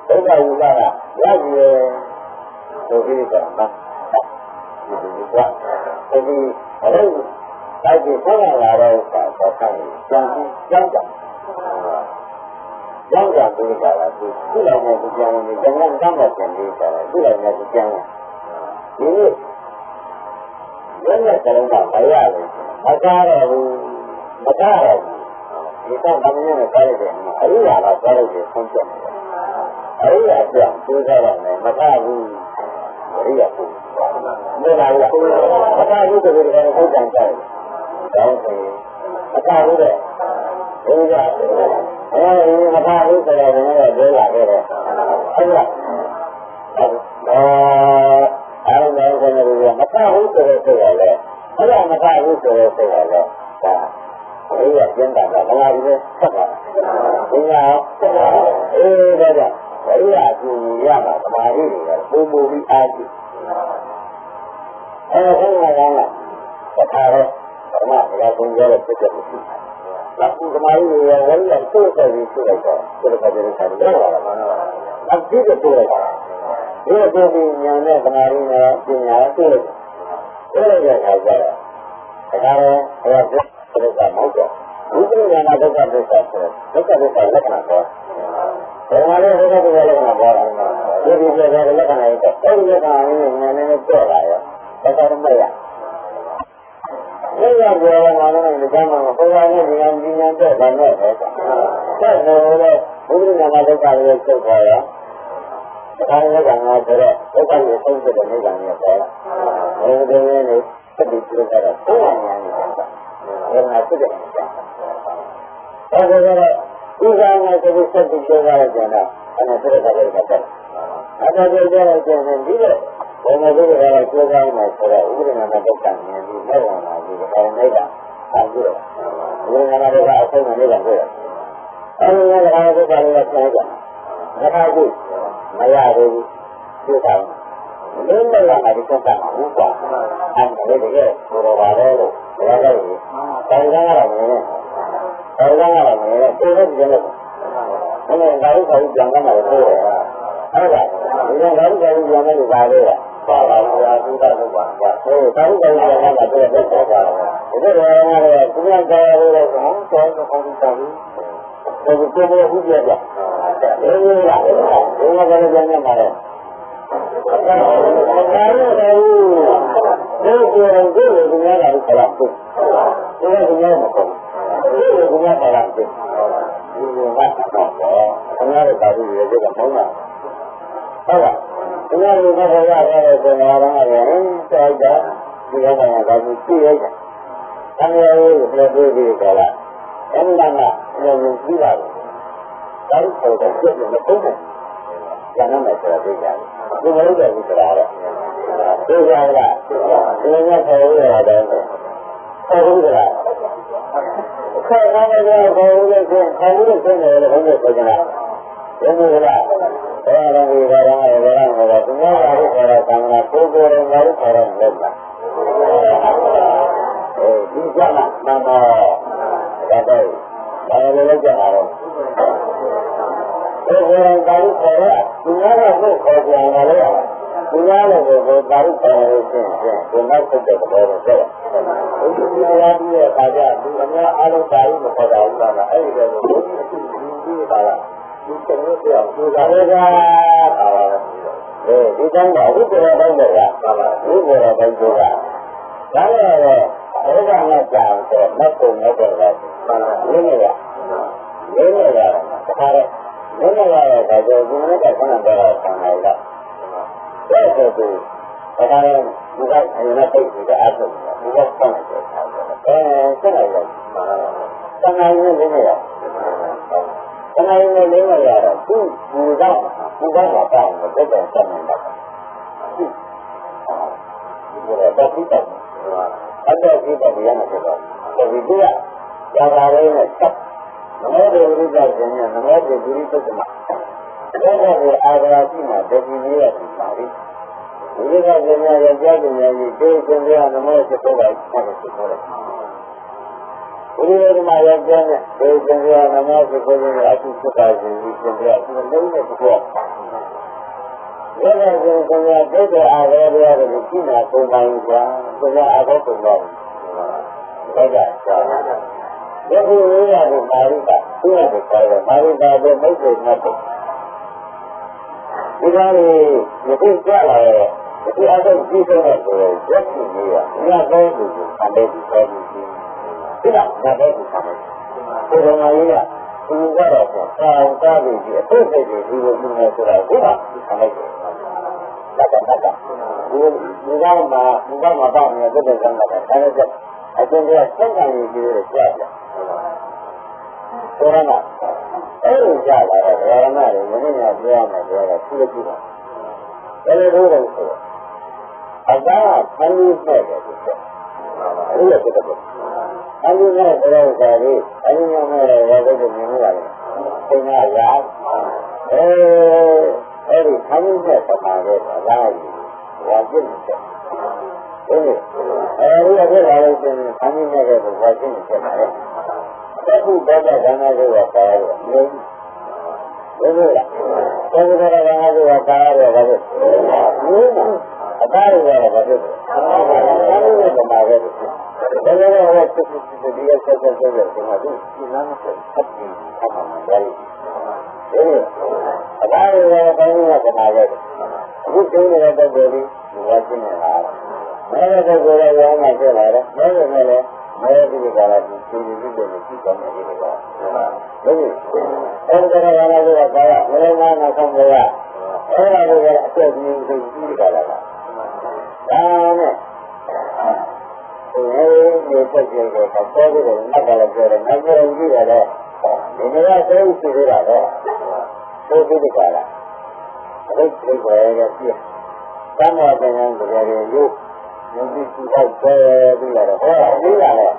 ဒုက္ခယူလာတာရပြီဆိုပြီးတော့နော်ဒီကအဲဒီအဲ့ဒီတိုက်ပြီးဆက်လာတဲ့အခါတော့ဆိုင်ကြံကြောက်ကြပြီးကြတာသူလည်းနဲ့ကြံနေကြံတမ်းတဲ့ကြံပြီးကြတာသူလည်းနဲ့ကြံဒီနေ့လည်းကလည်းမရဘူးမကားတော့ဘူးမကားတော့ဘူးဒီတော့ဘာမှမကားရတဲ့အရိယာကကားရတဲ့ဆုံးဖြတ်တယ်အရိယာပြောင်းသိကြတယ်မကားဘူးအရိယာကိုမလာဘူးမကားဘူးတကယ်လည်းဟုတ်တယ်ကြားတယ်တောင်းတယ်မကားဘူးတဲ့ဘုရားအဲဒီမကားဘူးဆိုတော့လည်းပြောလာခဲ့တယ်ဟုတ်လားအားလုံးကလည်းမကားဘူးဆိုတော့ပြောရတယ်အဲ့ဒါမကားဘူးဆိုတော့ပြောရတယ်ဒါအေးရကျင်းတာကဘာလို့လဲဆက်ပါဒီကောင်အေးဒါကြောင့်အေးရအကျိုးရမှာသမာဓိတွေကပုံပုံပြီးအားကြည့်အဲဒီကောင်ကတခါတော့ဓမ္မကပုံကြတဲ့ဖြစ်တဲ့မရှိနောက်ဒီသမာဓိတွေကဝိညာဉ်ကိုယ်တိုင်ပြီးဖြစ်လိုက်တော့ဒီလိုကြတဲ့ခါတော့တော့လာမှာနော်အခုဒီလိုပို့လိုက်တာဒီလိုပို့ပြီးဉာဏ်နဲ့သမာဓိနဲ့ပညာကိုအဲ့ဒါကြောင့်ဒါကတော့ဘုရားကဒုက္ခမဟုတ်တော့ဘုရားကဒုက္ခဒုက္ခဆိုဒုက္ခဒုက္ခလက္ခဏာပေါ်တယ်။ဘာလဲဒုက္ခဒုက္ခလက္ခဏာပေါ်တာ။ဒီလိုပြောတဲ့လက္ခဏာတွေအဲ့ဒီလက္ခဏာတွေဉာဏ်နဲ့ကြောက်လာရောဒုက္ခမရ။ဒီလိုပြောရမှာလည်းဒီကမှာဘုရားနဲ့ဉာဏ်ဉာဏ်တော့ဘာနဲ့ပဲ။ဆက်လို့လေဘုရားကဒုက္ခတွေချုပ်သွားရောဒါကလည်းကငါဆိုတော့ဒုက္ခကိုဆုံးဖြတ်တဲ့နေကံနဲ့ပေါ်လာ။အဲဒီလိုနဲ့သတိပြုကြတော့ဘုရားဉာဏ်နဲ့ဘယ်မှာဖြစ်တယ် ဥပ္ပါဒ်ကဒီစက်တိကျော်ရတဲ့ကျန်တော့အဲ့ဒါဆိုတော့လည်းတက်တယ်။အဲ့ဒါကြောင့်ကျန်ဒီလိုဘုံမဘုရားကကျော်ကောင်းမှဆိုတော့ဥပဒနာနဲ့တက်တယ်မြင်ပြီးမဲ့ဝင်လာပြီးဒါနဲ့ကအားကြည့်တော့ဥပဒနာတွေကအဆုံးနဲ့လည်းပြောတယ်။အဲ့ဒီကလည်းဘုရားလည်းပြန်ကြ။ဒါကခုမရဘူးသူကမင်းမလာတဲ့စက်မှာဥပ္ပါဒ်အဲ့ဒါလည်းတကယ်ဆိုတော့ပါလေလို့ပြောတယ်။တောင်းကြရတာလည်းတောင်းကြရတာလည်းကိုယ်နဲ့ကြည့်လို့အဲ့ဒါလည်းဘာလို့ပြန်လာမှာလဲဟုတ်လားဒီတော့ဘာလို့ပြန်လာမှာလဲပါလေပါပါဘုရားသူတော်ဟုတ်ပါဘာလို့ဘာလို့ပြန်လာမှာလဲတော့တော့ပါပါဒီတော့လည်းသူများကြားရလို့ကောင်းတော့ကောင်းတာဘူးဒီကိုဘုရားပြတယ်ဒီလိုလားဒီမှာလည်းပြန်လာမှာလဲဘာလို့လဲဒီကိုဒီများကလည်းခလာဘူးဒီကဒီများမဟုတ်ဘူးဒီများခလာဘူးဒီလိုကတော့အများကြီးပါဘူးရေကမောင်းတာဟုတ်လားဒီလိုကတော့ရတယ်ဆိုတော့လည်းစိုက်တာဒီကကတော့ဒါကိုကြည့်ရတာအများကြီးလည်းတွေ့ပြီးကြလားအမှန်ကလည်းကြည့်ပါဘူးဒါကိုတော့ကြည့်နေမဟုတ်ဘူးကျန်တယ်ဆိုတော့သိကြတယ်ဒီလိုလည်းကြည့်ကြရတယ်သိကြလားဒီလိုမျိုးပေါ်ရတယ်ဟုတ်ကဲ့ခေါင်းသားတွေကခေါင်းလေးကိုခေါင်းလေးကိုနေတယ်ဘုန်းကြီးပြောကြတာဘုန်းကြီးကအဲ့ဒါကိုဘာသာရေးဘာသာရေးသူများကလည်းခေါ်တာသံဃာကိုယ်ကိုယ်တော်ကလည်းခေါ်တယ်လို့ပါဒီကမှမမဒါတော့ဘာလို့လဲကြတာတော့ကိုယ်ကိုယ်တော်ကလည်းခေါ်ရသူများကလည်းခေါ်ကြတယ်လေသူများလည်းကိုယ်တာရုပ်ပေါ်လို့ရှိရင်ဒီနောက်ဆက်တဲ့ဘောတော့တဲ့ဘုရားဒီရဲ့ခါကျသူအများအားလုံးတာရုပ်မခေါ်တာဘူးလားအဲ့ဒီတော့ဘုရားဒီပါလားဒီစနစ်ပြောင်းသူသာလည်းကပါပါဒီတိုင်းကဝိပ္ပယတိုင်းတွေကပါပါဝိပ္ပယတိုင်းတွေကဒါလည်းဘုရားနဲ့ကြာဆိုမတ်ကုံနဲ့တော့ပါနည်းနည်းရတခါတော့နည်းနည်းရတဲ့ဒါကြောင့်ဒီနေ့ကဆန္ဒပြတာဆန္ဒရတာအဲ့ဒါကိုဒါကလည်းဒီကအရင်ကသိတဲ့အားထုတ်တယ်ဒီကဆောင်းတယ်ဆက်လိုက်တော့တဏှာရင်းနေရတဏှာရင်းနေနေရတော့သူ့ဘူတော့ပါတော့တက်တယ်ဆက်နေတာဒီကတော့တိတ်အဲ့ဒါဒီတော့ရမှာဆိုတော့ဒီကကြာလာတဲ့ဆက်နမောဒေဝိသဇဉ္ဉနမောဒေဝိသသမအဲ့ဒါကိုအာဂရာရှိမှတတိယရည်ပါလိဒီကဇဉ္ဉရဲ့ကြားဉ္ဉကြီးတေဇဉ္ဉနမောစေတောပါဆက်တယ်ဆိုတော့ဒီလိုမှရကြတဲ့တေဇဉ္ဉနမောစေတောရဲ့အထုစတာရှင်ဒီဇဉ္ဉဒီလုံးနဲ့ပြောရတဲ့ဇဉ္ဉတဲ့အာဂရာရဲ့ရှိမှပုံပိုင်းကွာဆိုတော့အာဂရာပုံတော့ဒါကြဒီလိုရတဲ့မာရိကသူ့ရဲ့ခေါ်တဲ့မာရိကတဲ့မိတ်ဆွေနဲ့ဒီကနေ့ဒီကြလာရဲ့ဒီအတော့ဒီဆိုတဲ့ဆိုရက်ကြီးကြီးကညတော့ဒီအမေဒီပေါ်ပြီးဒီကညတော့ဒီဆံတယ်ဒီလိုမှကြီးကသူကတော့ဆောင်းကားပြီးအထုပ်စိတ်ကြီးဒီလိုမျိုးနဲ့ဆိုတော့ဒီကဆံလိုက်တယ်ဒါကဒီကမှာပေါ့နေတဲ့ဆံကဆံတဲ့အချင်းတွေကစက်ခံရည်ကြီးတွေကြားတယ်ဆိုတော့အဲ့လိုကြားလာတော့ဓမ္မတွေမင်းညာပြောရမယ်ပြောတာသူလည်းကြည့်ပါဘယ်လိုလုပ်လဲဆိုအကားဆန်းလို့နဲ့တယ်ဆိုတော့အဲ့လိုဖြစ်တယ်ဆန်းလို့နဲ့တော့ဒါလေးအင်းညောင်းနဲ့ရောဘုရားမြင်လာတယ်သင်္ဃာရာအဲ့ဒီဆန်းလို့နဲ့ပမာတဲ့လာကြီးဝါကျင့်တယ်အဲဒီအဖြစ်လာလို့ရှိရင်ဆန်းလို့နဲ့တော့ဝါကျင့်တယ်ဖြစ်တယ်အခုတော့ကဘာသာရေးကပါတော့မင်းဘယ်လိုလဲဘယ်လိုလဲဘာသာရေးကပါတော့ဘာလို့အသားရရပါလို့ဘာလို့လဲမှာပဲဘယ်လိုလဲဟောစစ်ဒီရဲ့ဆက်ဆက်ဆက်ဒီမှာဒီနားနဲ့ဆက်ပြီးအမှန်တရားဒီအသားရရဘာလို့လဲမှာပဲအခုကျင်းနေတဲ့ပုဂ္ဂိုလ်ကြီးဝါကျင်းနေတာမဲတဲ့ပုဂ္ဂိုလ်ရဲ့ရောင်းမှဖြစ်လာတယ်မဲတယ်နဲ့လည်းမဲဒီကလာဒီစီရီဒီလိုကြည့်ကောင်းနေတယ်ကွာဟုတ်ပြီအဲဒီကလာလို့ကဘာလဲမင်းနာနာဆောင်ကြရအဲ့ဒါကိုအကျက်ကြီးသိကြည့်ကြတာလားဒါနဲ့ဒီနေဆက်ကြည့်တော့ပေါ်ပြီးတော့နောက်ကလည်းပြောတယ်နောက်ပြန်ကြည့်ရတယ် ဒီနေ့ကသိရှိသေးတာတော့သိပြီးတကလားအဲ့ဒီကိုရရပြသမောတဉာဏ်ကြရရုပ်ယုံကြည်သူတော့ဆွဲပြီးရတော့ဟောပြီးလာတော့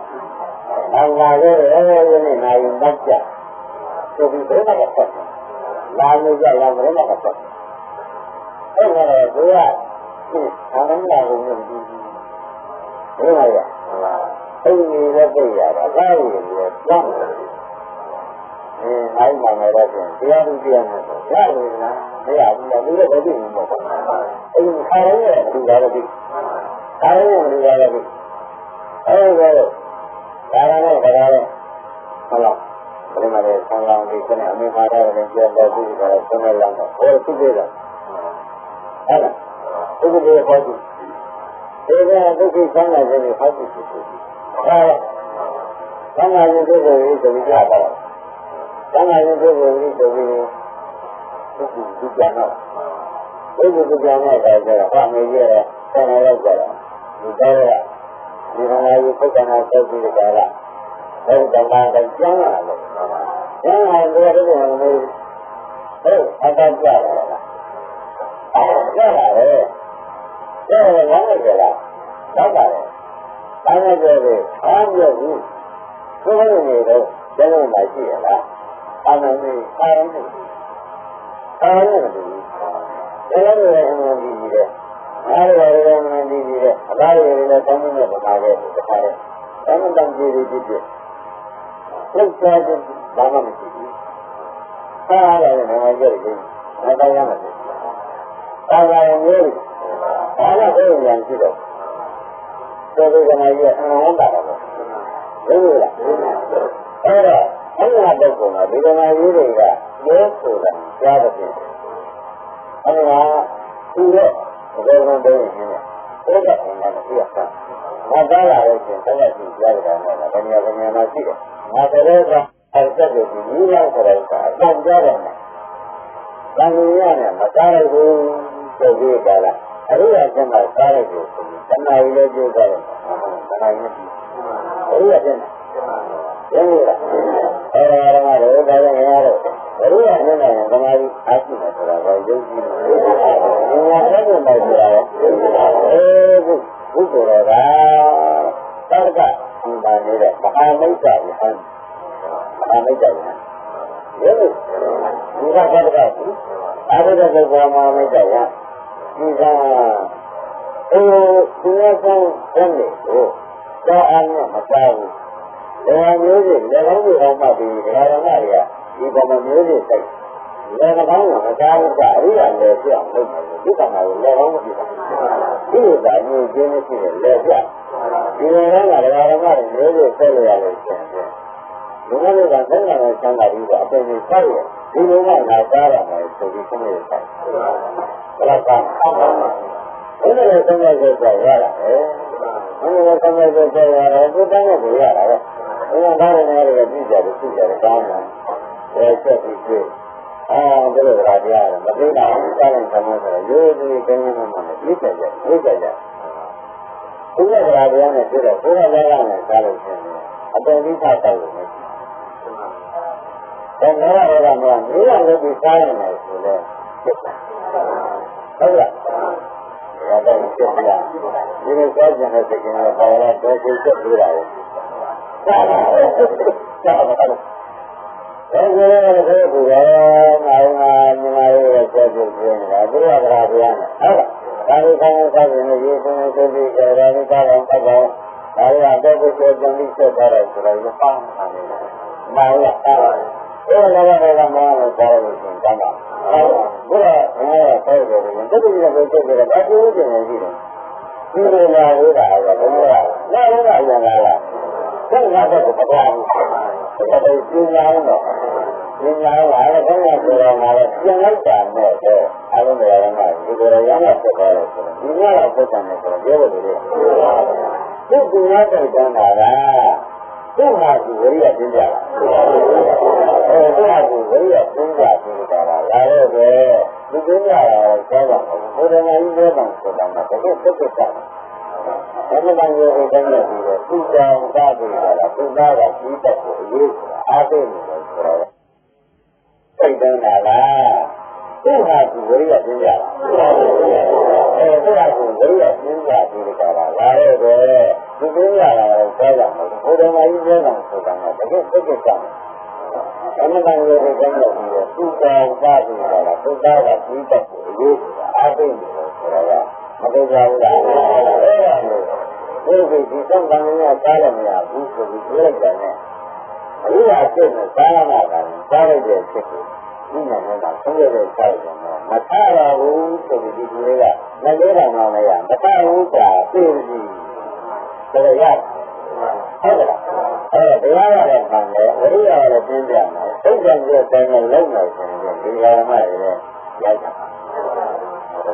နာခဲ့တယ်ဒီနေ့နာယူမတ်ကြဆိုပြီးဘယ်မှာဆက်လာနေကြလားဘယ်မှာဆက်အဲ့ဒါတော့သူကအာနန္ဒကိုမြင်ပြီးဘယ်မှာရအဲ့ဒီလည်းသိရတာဒါရည်လည်းကြောက်အဲ့မှာလည်းတော့တရားသူတရားနဲ့ရတယ်လားမရဘူးလားဒီလိုပဲသိနေမှာပေါ့အဲ့ဒီခါရဲဒီကားလည်းဒီခါရဲဒီကားလည်းဒီအဲ့ဒါတော့ဒါရနဲ့ဒါရနဲ့ဟုတ်လားဒီမှာလည်းဆံလောင်ဒီကနေအမေမာတာလည်းပြောတော့ဒီကလည်းဆုံးလိုက်တော့ဟောသူသေးတာအဲ့ဒါသူကလည်းဟောကြည့်ဒီကဒုက္ခဆန်းလာခြင်းကိုဟောကြည့်ဖြစ်ဖြစ်ဟာဆန်းလာခြင်းကိုဆိုပြီးကြားတာဆန်းလာခြင်းကိုဆိုပြီးသူပြန်တော့သူပြန်တော့ဒါကြတော့ဟာမေကြီးတော့ဆန်းလာတော့ကြတော့ဒီတော့ဒီမှာယူပုဂ္ဂနာသုတ်ပြီးကြတာအဲ့ဒီတော့တော့ကျမ်းလာလို့ကျမ်းလာတယ်ဒီလိုမျိုးဟုတ်အတတ်ကြတာလားကြတာလေကျဲလမ်းလိုက်ကြလားတော့ပါတယ်တိုင်းနဲ့ကြတယ်အားပြည့်ဘူးဘုရားနေတော့ကျမ်းလာရှိရလားအာနန္ဒိအာရုံနဲ့အာရုံနဲ့ဒီကျမ်းလာတဲ့အမှန်ကြီးတဲ့အားရရမှန်ကြီးတဲ့အသားရည်နဲ့ဆောင်းနေတဲ့ပမာတဲ့တခါတဲ့အမှန်တန်ကြီးတွေဖြစ်ဖြစ်လောက်စားတဲ့ဘာမှမရှိဘူးအားရတယ်ငါကြည့်တယ်ငါတောင်းရမယ်သာသာမျိုးဘာလို့ဘယ်လိုလဲရှိတော့ဒီကနေ့ရအောင်တာတော့ဘယ်လိုလဲအဲ့တော့အဲ့ဒီတော့ကဒီကနေ့ရေးတွေကရိုးဆိုတာကြားတဲ့အဲ့ဒါသူတော့ဘယ်လိုလဲနေလဲဘုရားအင်္ဂါမရှိရတာငါသားလာလို့ရှင်ဆက်လက်ကြည့်ကြရတာနဲ့ဘယ်နေရာမှာရှိတယ်ငါတည်းကအဲ့ဒါကိုဒီလိုလောက်ဆိုတော့အတန်ကြားတယ်။တန်ကြီးရနဲ့မသားရဘူးဆိုပြီးကြတာ။အဲ့ဒီအကျင့်မှာသားရကိုတဏှာကြီးလည်းပြောကြတယ်။တဏှာကြီးမရှိဘူး။အဲ့ဒီအကျင့်ရင်းရအဲ့ဒါတော့ဒါလည်းဒါလည်းငါတော့အဲ့ဒီအကျင့်နဲ့သမာဓိအားရှိတယ်ဆိုတာကိုယုံကြည်တယ်။ဒီမှာအဲ့ဒီမှာဆိုတာအဲဒီဘုရားကသာကဒီပါနေတဲ့မဟာမိတ်္တယဟန်မဟာမိတ်္တယဟန်ဒီလိုဒီကဘာကအာရုံကဘာမဟာမိတ်္တယဒီကဒီရဆောင်တဲ့ကိုသာအားနဲ့မစားဘူး။ဒါမျိုးတွေလည်းကောင်းပြီးအောင်မှဒီဓမ္မတွေကဒီကမမျိုးတွေစိတ်လည်းကောင်းမှာမစားဘူးကအရိယာလည်းပြောင်းလုပ်တယ်ဒီကမှာလည်းကောင်းမဖြစ်ဘူး။ဒီလိုသာမျိုးကျင်းနေရှိတယ်လည်းပြဒီလိုကဓမ္မတွေမျိုးတွေဆက်ရရလို့ရှိရင်ဒီလိုကသံဃာနဲ့ဆံဃာကြီးကအပြင်ကြီးဆောက်ရဒီလိုကငါစားရမယ်ဆိုပြီးဆုံးရတာဘယ်လောက်ကောင်းဘယ်လိုဆုံးရကြရတာလဲဘယ်လိုဆုံးရကြရတာလဲဘုရားနဲ့ကြရတာပဲဘုရားသားတွေနဲ့လည်းပြည်ကြတယ်ပြည်ကြတယ်ကောင်းတယ်ဆက်ပြီးပြည့်ဒီလိုရာတရားမသိတာစားရင်ဆံလို့ဆိုတော့ရိုးရိုးကင်းကင်းမှမနဲ့ပြည့်ကြတယ်ပြည့်ကြတယ်ဘုရားရာတရားနဲ့ပြည့်တော့ဘုရားသားကနဲ့စားလို့ရှိရင်အပင်ပြီးသားတောက်လို့မရှိဘူးဒါနဲ့တော့မှမြေရလို့ပြီးစားရင်လည်းဆိုတော့ဖြစ်တာဟုတ်လားဒါတော့ဖြစ်ပြဒီလိုစားကြတဲ့စိတ်ကလည်းဘာလို့တော့ကိုယ်ချက်ပြတာလဲစားပါစားပါဒါကလည်းဘုရားငါရဲ့ဆက်ပြပြနေတာဘုရားကဘုရားနဲ့ဟုတ်လားဒါလေးကောင်းကောင်းစားနေရေးဆုံးဆုံးပြီးကြတာဒီကောင်းကောင်းပတ်တော့ဒါရတော့ကိုယ်ပြန်ပြီးဆက်သွားတယ်ဆိုတော့ပေါင်းတာလေ။မာရတာ။အဲ့ဒါလည်းတော့မောင်းလို့ကြားလို့ရှိရင်တမ်းပါ။ဘုရားငါရတဲ့တယ်တတိယဘုရားတဲ့ဘာလို့ကျင်နေရှိတယ်။ဒီလိုလာရတာကဘုရားနားရရလာလား။ဘုရားကတော့ပဒါဘူး။ဒါပေမဲ့ကျင်းလာတော့ကျင်းလာလာတော့ဘုရားပြောတာကပြန်လိုက်တာနဲ့တော့အားလုံးတွေကဒီလိုရရဖြစ်သွားတယ်ဆိုတော့ဒီကတော့ပုဒ်တယ်ဆိုတော့ပြောလို့လေ။ဒီကူရတဲ့တန်းတာကသူ့ဟာသူဝိရိယကျင်းကြတာသူ့ဟာသူဝိရိယကျင်းကြပြီးတာလာတော့ပဲဒီကျင်းကြတာဆောတာဘုရားကြီးပြောတာဆိုတာကဘယ်လိုဖြစ်ဖြစ်တာလဲဘယ်လိုမျိုးကိုတိုင်းနေပြီးတော့သူ့ကြောင့်သားပြီးတာလားသူ့သားကကြီးတတ်ကိုအရေးဆိုတာအားပေးနေတယ်ဆိုတော့ င်းတာလားသူ့ဟာသူဝိရိယပြင်းကြလားသူ့ဟာသူဝိရိယပြင်းကြပြီးကြတာလားတဲ့သူပြင်းရတာလည်းပြောရမှာဘုရားမကြီးပြောတာဆိုတာကတကယ်သိကြတယ်အမှန်တကယ်ကိုပြောလို့ပြီးတော့သူ့တော်ပါပြီးတာလားသူ့သားကပြီးတတ်ကိုရေးတာအားသိနေတယ်ဆိုတာကမသိကြဘူးလားဒီဒီသံဃာနဲ့စားရမရဘူးဆိုပြီးပြောလိုက်တယ်နဲ့အရိယာဖြစ်နေစားရမှာကစားလိုက်တဲ့ဖြစ်ကိုဒီနာနဲ့ကဆုံးရတဲ့စားရတယ်မထားပါဘူးဆိုပြီးဒီလေးကလက်လေးတောင်မှမရမထားဘူးကြာသိပြီဆိုတော့ရဟုတ်ကဲ့တရားရတယ်မှန်တယ်ဝိရိယရတယ်ပြင်းပြမယ်စိတ်ကံရဲ့တိုင်းနဲ့လုံးနိုင်ဆိုရင်ဒီဃာမတွေလည်းရိုက်တာ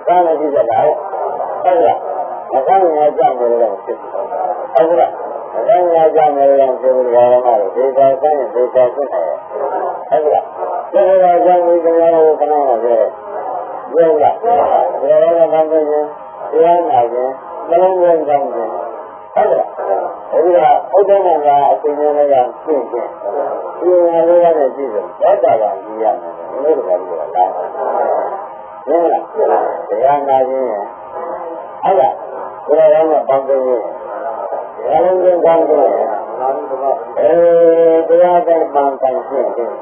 သာမတိကလည်းဟုတ်ကဲ့မကောင်းတဲ့ကြောင့်လည်းဖြစ်တယ်ဟုတ်ကဲ့မကောင်းတဲ့ကြောင့်လည်းဖြစ်ပြီးဃာမတွေဒီသာဆိုင်ဒီသာဖြစ်တယ်ဟုတ်ကဲ့ဒီလိုကြောင့်ဒီတရားကိုခဏတော့ပြောရုပ်လားတရားကဘာလို့လဲတရားနာခြင်းနှလုံးသွင်းကောင်းခြင်းဟုတ်ကဲ့အဲဒီကဥဒ္ဒနာကအချိန်နဲ့လည်းရှင်းရှင်းဒီငါလေးရတဲ့ကြည့်လို့သောတာပန်ကြီးရမယ်လို့ဒီလိုကပြောတာဟုတ်လားတရားနာခြင်းရဟုတ်လားဒီလိုရောပေါင်းခြင်းရနှလုံးသွင်းကောင်းခြင်းတရားတိုင်းပန်းပန်းရှင်းရှင်း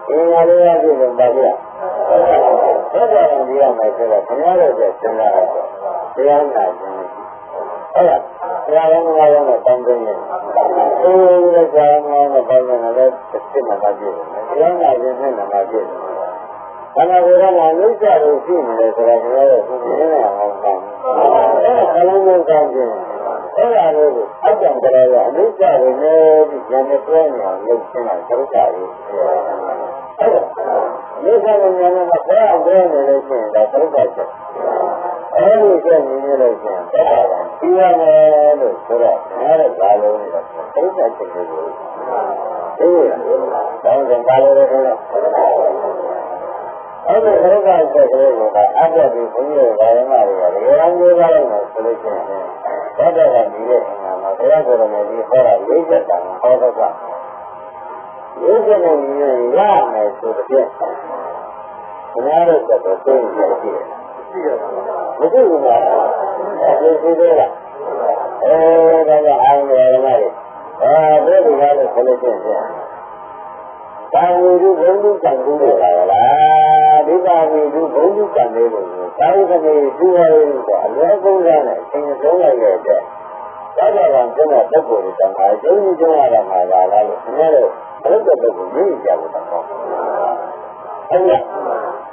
ဒီငါလေးရကြည့်လို့ပါဗျာသောတာပန်ကြီးရမယ်ဆိုတော့ခင်ဗျားတို့ကစဉ်းစားရတော့တရားနာခြင်းဟုတ်လားတရားတော်မှာရောတောင်းခြင်းအေးဒီတရားတော်မှာတောင်းခြင်းလည်းစစ်မှန်ပါပြည့်တယ်တရားနာခြင်းနဲ့မှန်ပါပြည့်တယ်ဘာသာဝေဒနာအနိစ္စကိုရှိနေတယ်ဆိုတော့ကျွန်တော်တို့သိနေရအောင်ကောင်းအဲဒါလည်းကောင်းခြင်းအဲ့ဒါလေးကိုအကြံကြရအနိစ္စကိုလည်းဒီဉာဏ်နဲ့တွဲနေအောင်လုပ်ခြင်းကသစ္စာရေးဟုတ်ကဲ့ဒီကနေ့ဉာဏ်နဲ့ဘယ်အောင်တွဲနေလဲဆိုရင်ဒါသစ္စာချက်အဲဒီကျနေနေလို့ရှိရင်သက်သာတယ်ပြီးရမယ်လို့ဆိုတော့ငါတို့ဘာလို့လဲသုံးချက်ချက်ကိုအေးတောင်းကြပါလို့လည်းအဲ့ဒီဘုရားဆက်ကလေးကအပြတ်ပြီးဘုန်းကြီးတို့ဘာမှမလုပ်ရဘူး။ရောင်းကြပါလို့ဆိုလို့ရှိရင်သောတာပန်ဒီရဲ့အင်္ဂါမှာဘုရားကိုယ်တော်မြတ်ဟောတာ၄ချက်တာဟောတော့က၄ချက်နဲ့ညီရမယ်ဆိုတဲ့ဘုရားတို့ကတော့သိနေကြတယ်။မသိဘူးလားဒီစီသေးလားဒါကအာရုံရမှာလေဘယ်လိုလဲဆိုလို့ရှိရင်သာဝေဒုဘုံဒုကံကူရပါလားဒီသာဝေဒုဘုံဒုကံလေးကိုသာဝေကနေသူ့ရဲ့အလွယ်ကုန်စားနဲ့အချိန်ဆုံးလိုက်ရတဲ့သာသနာ့ကျင့်တဲ့ပုဂ္ဂိုလ်တွေတောင်မှအကျဉ်းကြီးကျင်းရတာမှာလားလို့ခင်ဗျားတို့ဘုရားပုဂ္ဂိုလ်ကိုမြင်ကြဖို့တောင်းတော့ဟုတ်လား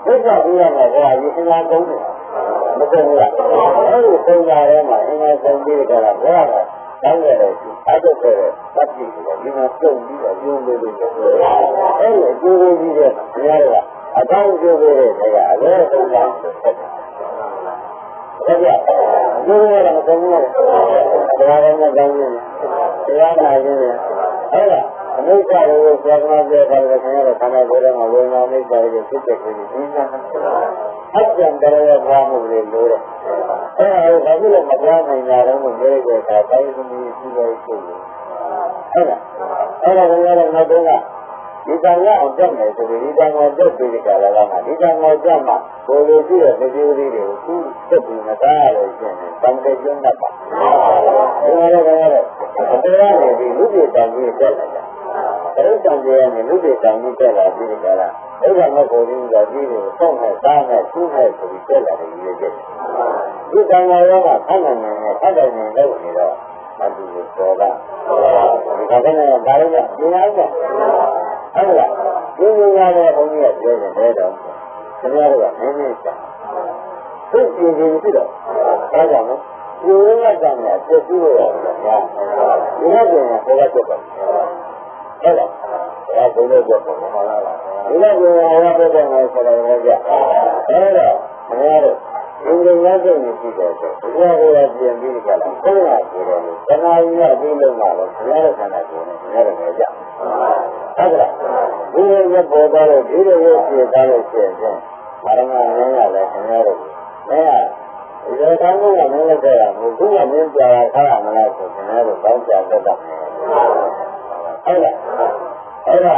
ဒုက္ခပြီးရမှာကဒီအင်္ဂါသုံးတယ်မကုန်ဘူးလားအဲဒီသုံးတာထဲမှာအင်္ဂါသုံးပြီးကြတာဘုရားကတောင်းရတယ်အဲ့ဒါဆိုတော့တပ်ပြီးတယ်ဒီမှာပြုံးပြီးတော့ပြုံးလို့ပြောတယ်အဲ့ဒီအကျိုးကြီးတဲ့ခင်ဗျားတို့ကအကောင်းကျိုးပေးတဲ့နေရာအလဲဆုံးတာဟုတ်ကဲ့ဒီလိုရမကုန်ဘူးလားတရားတော်နဲ့ကောင်းနေတရားနာခြင်းနဲ့ဟုတ်လားအနိစ္စကိုသာသနာ့ပြောတာလည်းခင်ဗျားတို့ခန္ဓာကိုယ်ထဲမှာဝေဒနာအနိစ္စကိုဖြစ်တဲ့ကိုယ်ကြီးသိနေတာအကျံတရားရဲ့ဘာမှုတွေလို့တဲ့အဲ့ဒါကိုဘာလို့မပြောနိုင်ကြတော့လို့ပြောရတဲ့အခါတိုင်းသမီးရှိတယ်ရှိတယ်ဟုတ်လားအဲ့ဒါကလည်းနောက်တော့ဒီကံရအောင်တက်မယ်ဆိုပြီးဒီကံကိုတက်ပြီးကြတာကမှဒီကံကိုတက်မှဘိုလ်လိုရှိတဲ့ပစ္စည်းလေးတွေကိုသူ့တက်ပြီးမသားရလို့ရှိရင်တန်တဲ့ကျွန်းတတ်ပါဒီလိုလည်းအတရားနဲ့ဒီလူပြေတန်ကြီးတက်လာတာပရိသတ်တရားနဲ့လူပြေတန်ကြီးတက်လာပြီးကြတာအဲ့ဒါမှကိုယ်ကြီးကဒီလိုစောင့်နဲ့စားနဲ့သူ့နဲ့ဆိုပြီးတက်လာတယ်ကြီးရဲ့ဒီကံရောကဆန်းနေနေဖတ်တယ်နေလို့နေတော့မတူဘူးတော့ကဒီကံနဲ့ဒါလည်းဒီအားကဟုတ်လားဒီဉာဏ်နဲ့ဘုန်းကြီးကပြောနေတယ်တော့ခင်ဗျားတို့ကနည်းနည်းရှာသူ့ပြင်ပြင်ရှိတော့အဲဒါကြောင့်ဒီလိုလိုက်ကြမယ်ပြည့်စုံလို့ရတယ်ဗျာဒီလိုပြင်ရင်ဘယ်ကပြတ်တော့ဟုတ်လားဒါဘုန်းကြီးပြောတယ်ဟုတ်လားဒီလိုပြင်ရင်ဟောပြတ်တယ်ဆိုတော့လည်းကြအဲဒါခင်ဗျားတို့ဒီလိုရတဲ့နေရှိတယ်ဆိုဘုရားကိုယ်ပြင်ပြီးကြလားဘုရားကိုယ်တော်ကိုသနာကြီးရပြီးလို့မှလည်းဘုရားရဲ့ခန္ဓာကိုယ်နဲ့ဘုရားရဲ့နေကြဟုတ်ကဲ့ဒီလိုရပေါ်သွားလို့ဒီလိုရပြေသွားလို့ရှိရင်ဘာရမမင်းရလဲခင်ဗျားတို့မင်းကဒီကောင်းကမင်းလက်ခဲ့တာဘုရားမင်းကြာတာခါရမလားဆိုခင်ဗျားတို့ကောင်းကြတတ်တာဟုတ်လားအဲ့ဒါ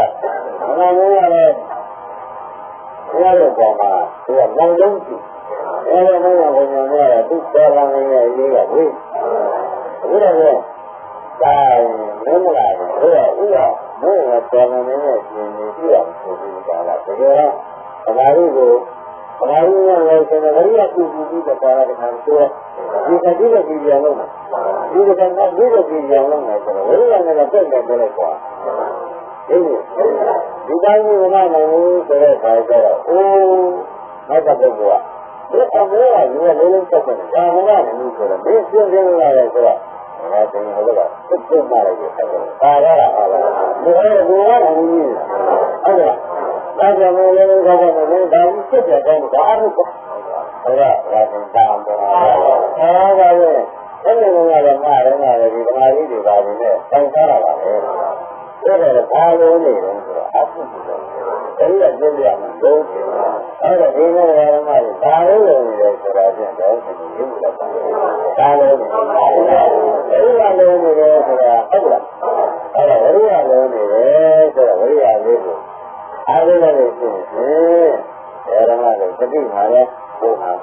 ဘာမင်းရလဲ ရားရဲ့ပေါ်မှာသူကလောင်လုံးကြည့်အဲဒီမှာဘုရားများကသူ့တော်လာနေတဲ့အေးကဝိအခုတော့ဒါမင်းမလာဘူးဘုရားဥရမင်းကတော်လာနေတဲ့ရှင်ကြီးပြအောင်ဆိုပြီးတာလားတကယ်တော့ဗမာလူကိုဗမာလူကလည်းဆိုတော့ဘယ်ရကူပြီးတော့ပါတဲ့ခါဆိုဒီကတိကပြည်ပြောင်းလို့ဒီကနေ့ဒီကပြည်ပြောင်းလို့ဆိုတော့ဘယ်ရနဲ့တော့တက်တယ်ပြောလိုက်ကွာဒီတိုင်းကမနိုင်ဘူးဆိုတဲ့ခါကျတော့အိုးနောက်တစ်ပုဂ္ဂိုလ်ကဒီအမေကဒီလိုလုံးချက်တယ်ဒါမှမဟုတ်ဘူးဆိုတော့ဒီပြင်းပြင်းလာတယ်ဆိုတော့ဒါတင်ဟိုကပြတ်မှလိုက်တယ်ဒါကဟာလားဒီလိုကဘူးဟုတ်လားဒါကြောင့်လည်းလည်းဒါကလည်းဒါကြီးဖြစ်တယ်ကောင်းဒါအမှုဟုတ်လားဒါကတာမပေါ်အားဒါလည်းအဲ့ဒီလိုကတော့မှားတယ်မှားတယ်ဒီဓမ္မကြီးတွေပါနေနဲ့တောင်းစားတာပါပဲအဲ့ဒါဘာလို့နေလဲဆိုတော့အမှုတွေအဲ့ဒီကပြည့်ရမှာလို့အဲ့ဒါဒီလိုဓမ္မကြီးဘာလို့နေလဲဆိုတာပြန်တော့ဒီလိုလုပ်တာဒါလည်းအဲ့ဒီကလည်းနေတယ်ဆိုတာဟုတ်လားအဲ့ဒါဝိရိယလည်းနေတယ်ဆိုတော့ဝိရိယလေးကိုအားလုံးလည်းရှိတယ်ဓမ္မလည်းသတိမှာလည်းဘုရား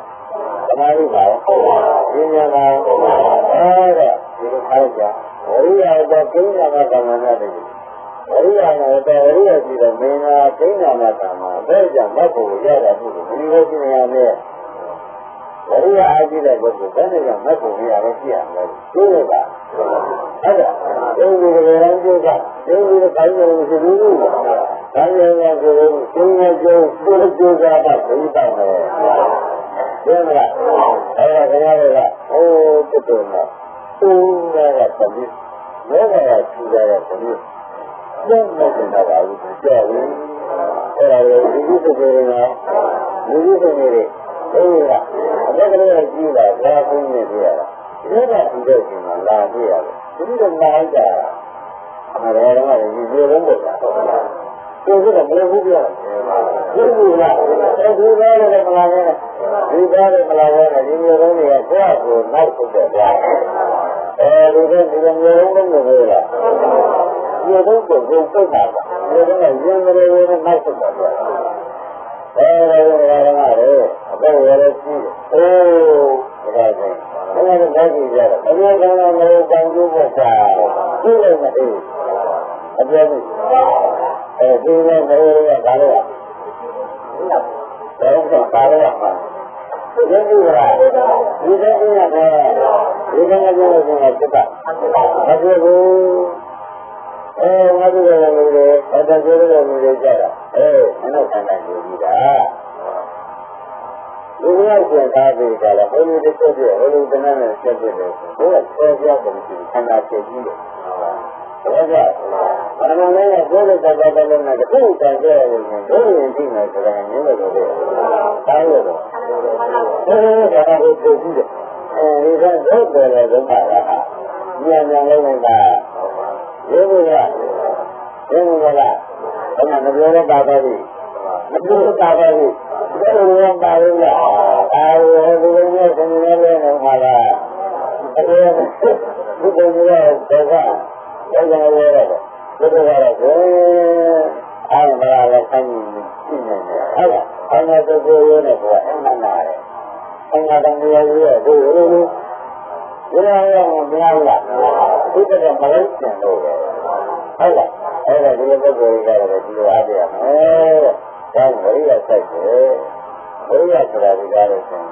သမာဓိပါဟုတ်ပါဘူးဉာဏ်ပါဟုတ်ပါအဲ့ဒါဒီလိုခါကြဝိရိယတော့ကိညာမကမ္မနာတည်းဝိရိယနဲ့တော့ဝိရိယရှိတဲ့မင်းကကိညာမကမ္မဘယ်ကြောင့်မဖို့ရတာဘူးဒီလိုရှိနေရတယ်ဝိရိယအားကြီးတဲ့ပုဂ္ဂိုလ်ဘယ်နဲ့ကြောင့်မဖို့ရလဲရှိရမယ်သိလို့ပါအဲ့ဒါဒီလိုတွေလည်းကြိုးစားဒီလိုတွေခိုင်းလို့ရှိဘူးဒါကြောင့်လည်းကိုယ်ကိုယ်ရဲ့ကျိုးကိုယ်ကျိုးစားတာသိတာမယ်ဒီမှာအဲ့ဒါခင်ဗျားတွေကဟိုးတက်တယ်နော်သူ့ရဲ့ကတည်းကလောကကချူရတဲ့တည်းလုံးမတင်တာပါဘူးကြောက်ဘူးအဲ့ဒါလေဒီလိုတွေကတော့လူကြီးတွေနေတယ်အဲ့ဒါအသက်ကလေးကြီးတာဘာဖြစ်နေကြရတာဒီကဒီလိုရှင်ကလာပြရတယ်ဒီလိုနားကြတာအဲ့ဒါတော့ဒီလိုလုံးပေါ့ကွာဒီကဘယ်လိုပြောလဲဒီလိုလားဒီလိုလည်းမလာနဲ့ဒီကားလည်းမလာနဲ့ဒီမျိုးလုံးတွေကကိုယ့်အကိုနောက်ထုတ်တယ်ကွာအဲဒီလိုမျိုးလုံးလုံးတွေလားဒီလိုကိုကိုယ်စိတ်တာပါဒီလိုနဲ့ရင်းမလေးနဲ့နောက်ထုတ်တယ်ကွာအဲဒီလိုလည်းအပေါ်ရလည်းရှိတယ်အိုးဒါကဘယ်လိုလဲကြည့်ကြတယ်အများကြီးကလည်းတောင်းကြည့်ဖို့ကြာဒီလိုနဲ့အေးအပြောပြီးအဲဒီလိုမျိုးကဘာလို့လဲတော့ပါရမှာဒီလိုကဒီလိုကဒီလိုမျိုးကိုစစ်တာမဖြစ်ဘူးငါတို့ကလည်းနေတယ်အတဆိုးလို့နေကြတာမနှုတ်ဆန်းတယ်ယူပြီးတာဒီလိုကျင်သားပြီးကြလားဘုရားတစ်ချက်ပြဘုရားတနနဲ့ဆက်ပြတယ်ဘုရားဆောပြတယ်ဒီခန္ဓာဖြစ်ကြီးတယ်ဒါကြောင့်ဘာမှလည်းဘုရားတော်တော်လည်းနဲ့အခုတန်ကြရတယ်ဘုရားကြည့်မယ်ဆိုတာငြင်းလို့ပဲတောင်းလို့တော့ဒါကကိုကြည့်တယ်ဒီကဘုရားလည်းဒုက္ခလားဉာဏ်ဉာဏ်လုံးနေတာဒီလိုကဒီလိုလားဘာမှမပြောတော့ပါဘူးမပြောတာပါဘူးဒီလိုပါလို့လားအဲဒီလိုမျိုးသင်နေလည်းနေမှာလားအဲဒီဘုရားကတော့ဒါကြောင့်လည်းရတယ်ဘုရားကတော့အားမလာလည်းဆိုင်နေနေတယ်ဟုတ်လားအမှန်တော့ကိုယ်ရနေတော့အမှန်လားတယ်အမှန်တော့ရရဒီလိုဒီလိုရောမများဘူးလားဒီတော့မလိုက်ကျင်လို့ပဲဟုတ်လားအဲ့ဒါဒီလိုပုဂ္ဂိုလ်ကြီးကလည်းဒီလိုအားပြရမယ်တဲ့ဒါဝိရိယစိုက်တယ်ဝိရိယဆိုတာဒီကားလို့ဆိုရင်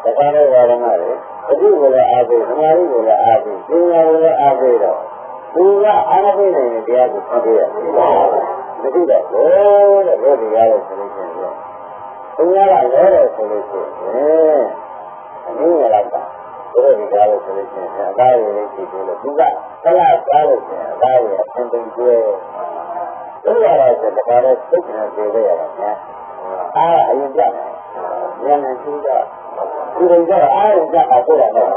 သက္ကာနဲ့ဝါဒနာတွေအတိကိုလည်းအားပေးသမာဓိကိုလည်းအားပေးဉာဏ်ကိုလည်းအားပေးတော့သူကအားပေးနိုင်တဲ့တရားကိုသိရတယ်မသိတော့ဘူးတဲ့ဘုရားရဲ့ဆိုလို့ရှိရင်သူကလည်းလဲဆိုလို့ရှိရင်အနည်းငယ်တော့ဘုရားဒီကားလို့ဆိုလို့ရှိရင်အသားရည်လေးကြည့်လို့သူကသလားစားလို့ရှိရင်အသားရည်အသင်သွင်းကျွဲဘုရားရဲ့ဆိုတော့ဒါလည်းသိနေသေးတယ်ရတယ်နော်အရင်ကြတယ်ဉာဏ်နဲ့သိတော့ဒီလိုကြအားရကြတာဆိုတာတော့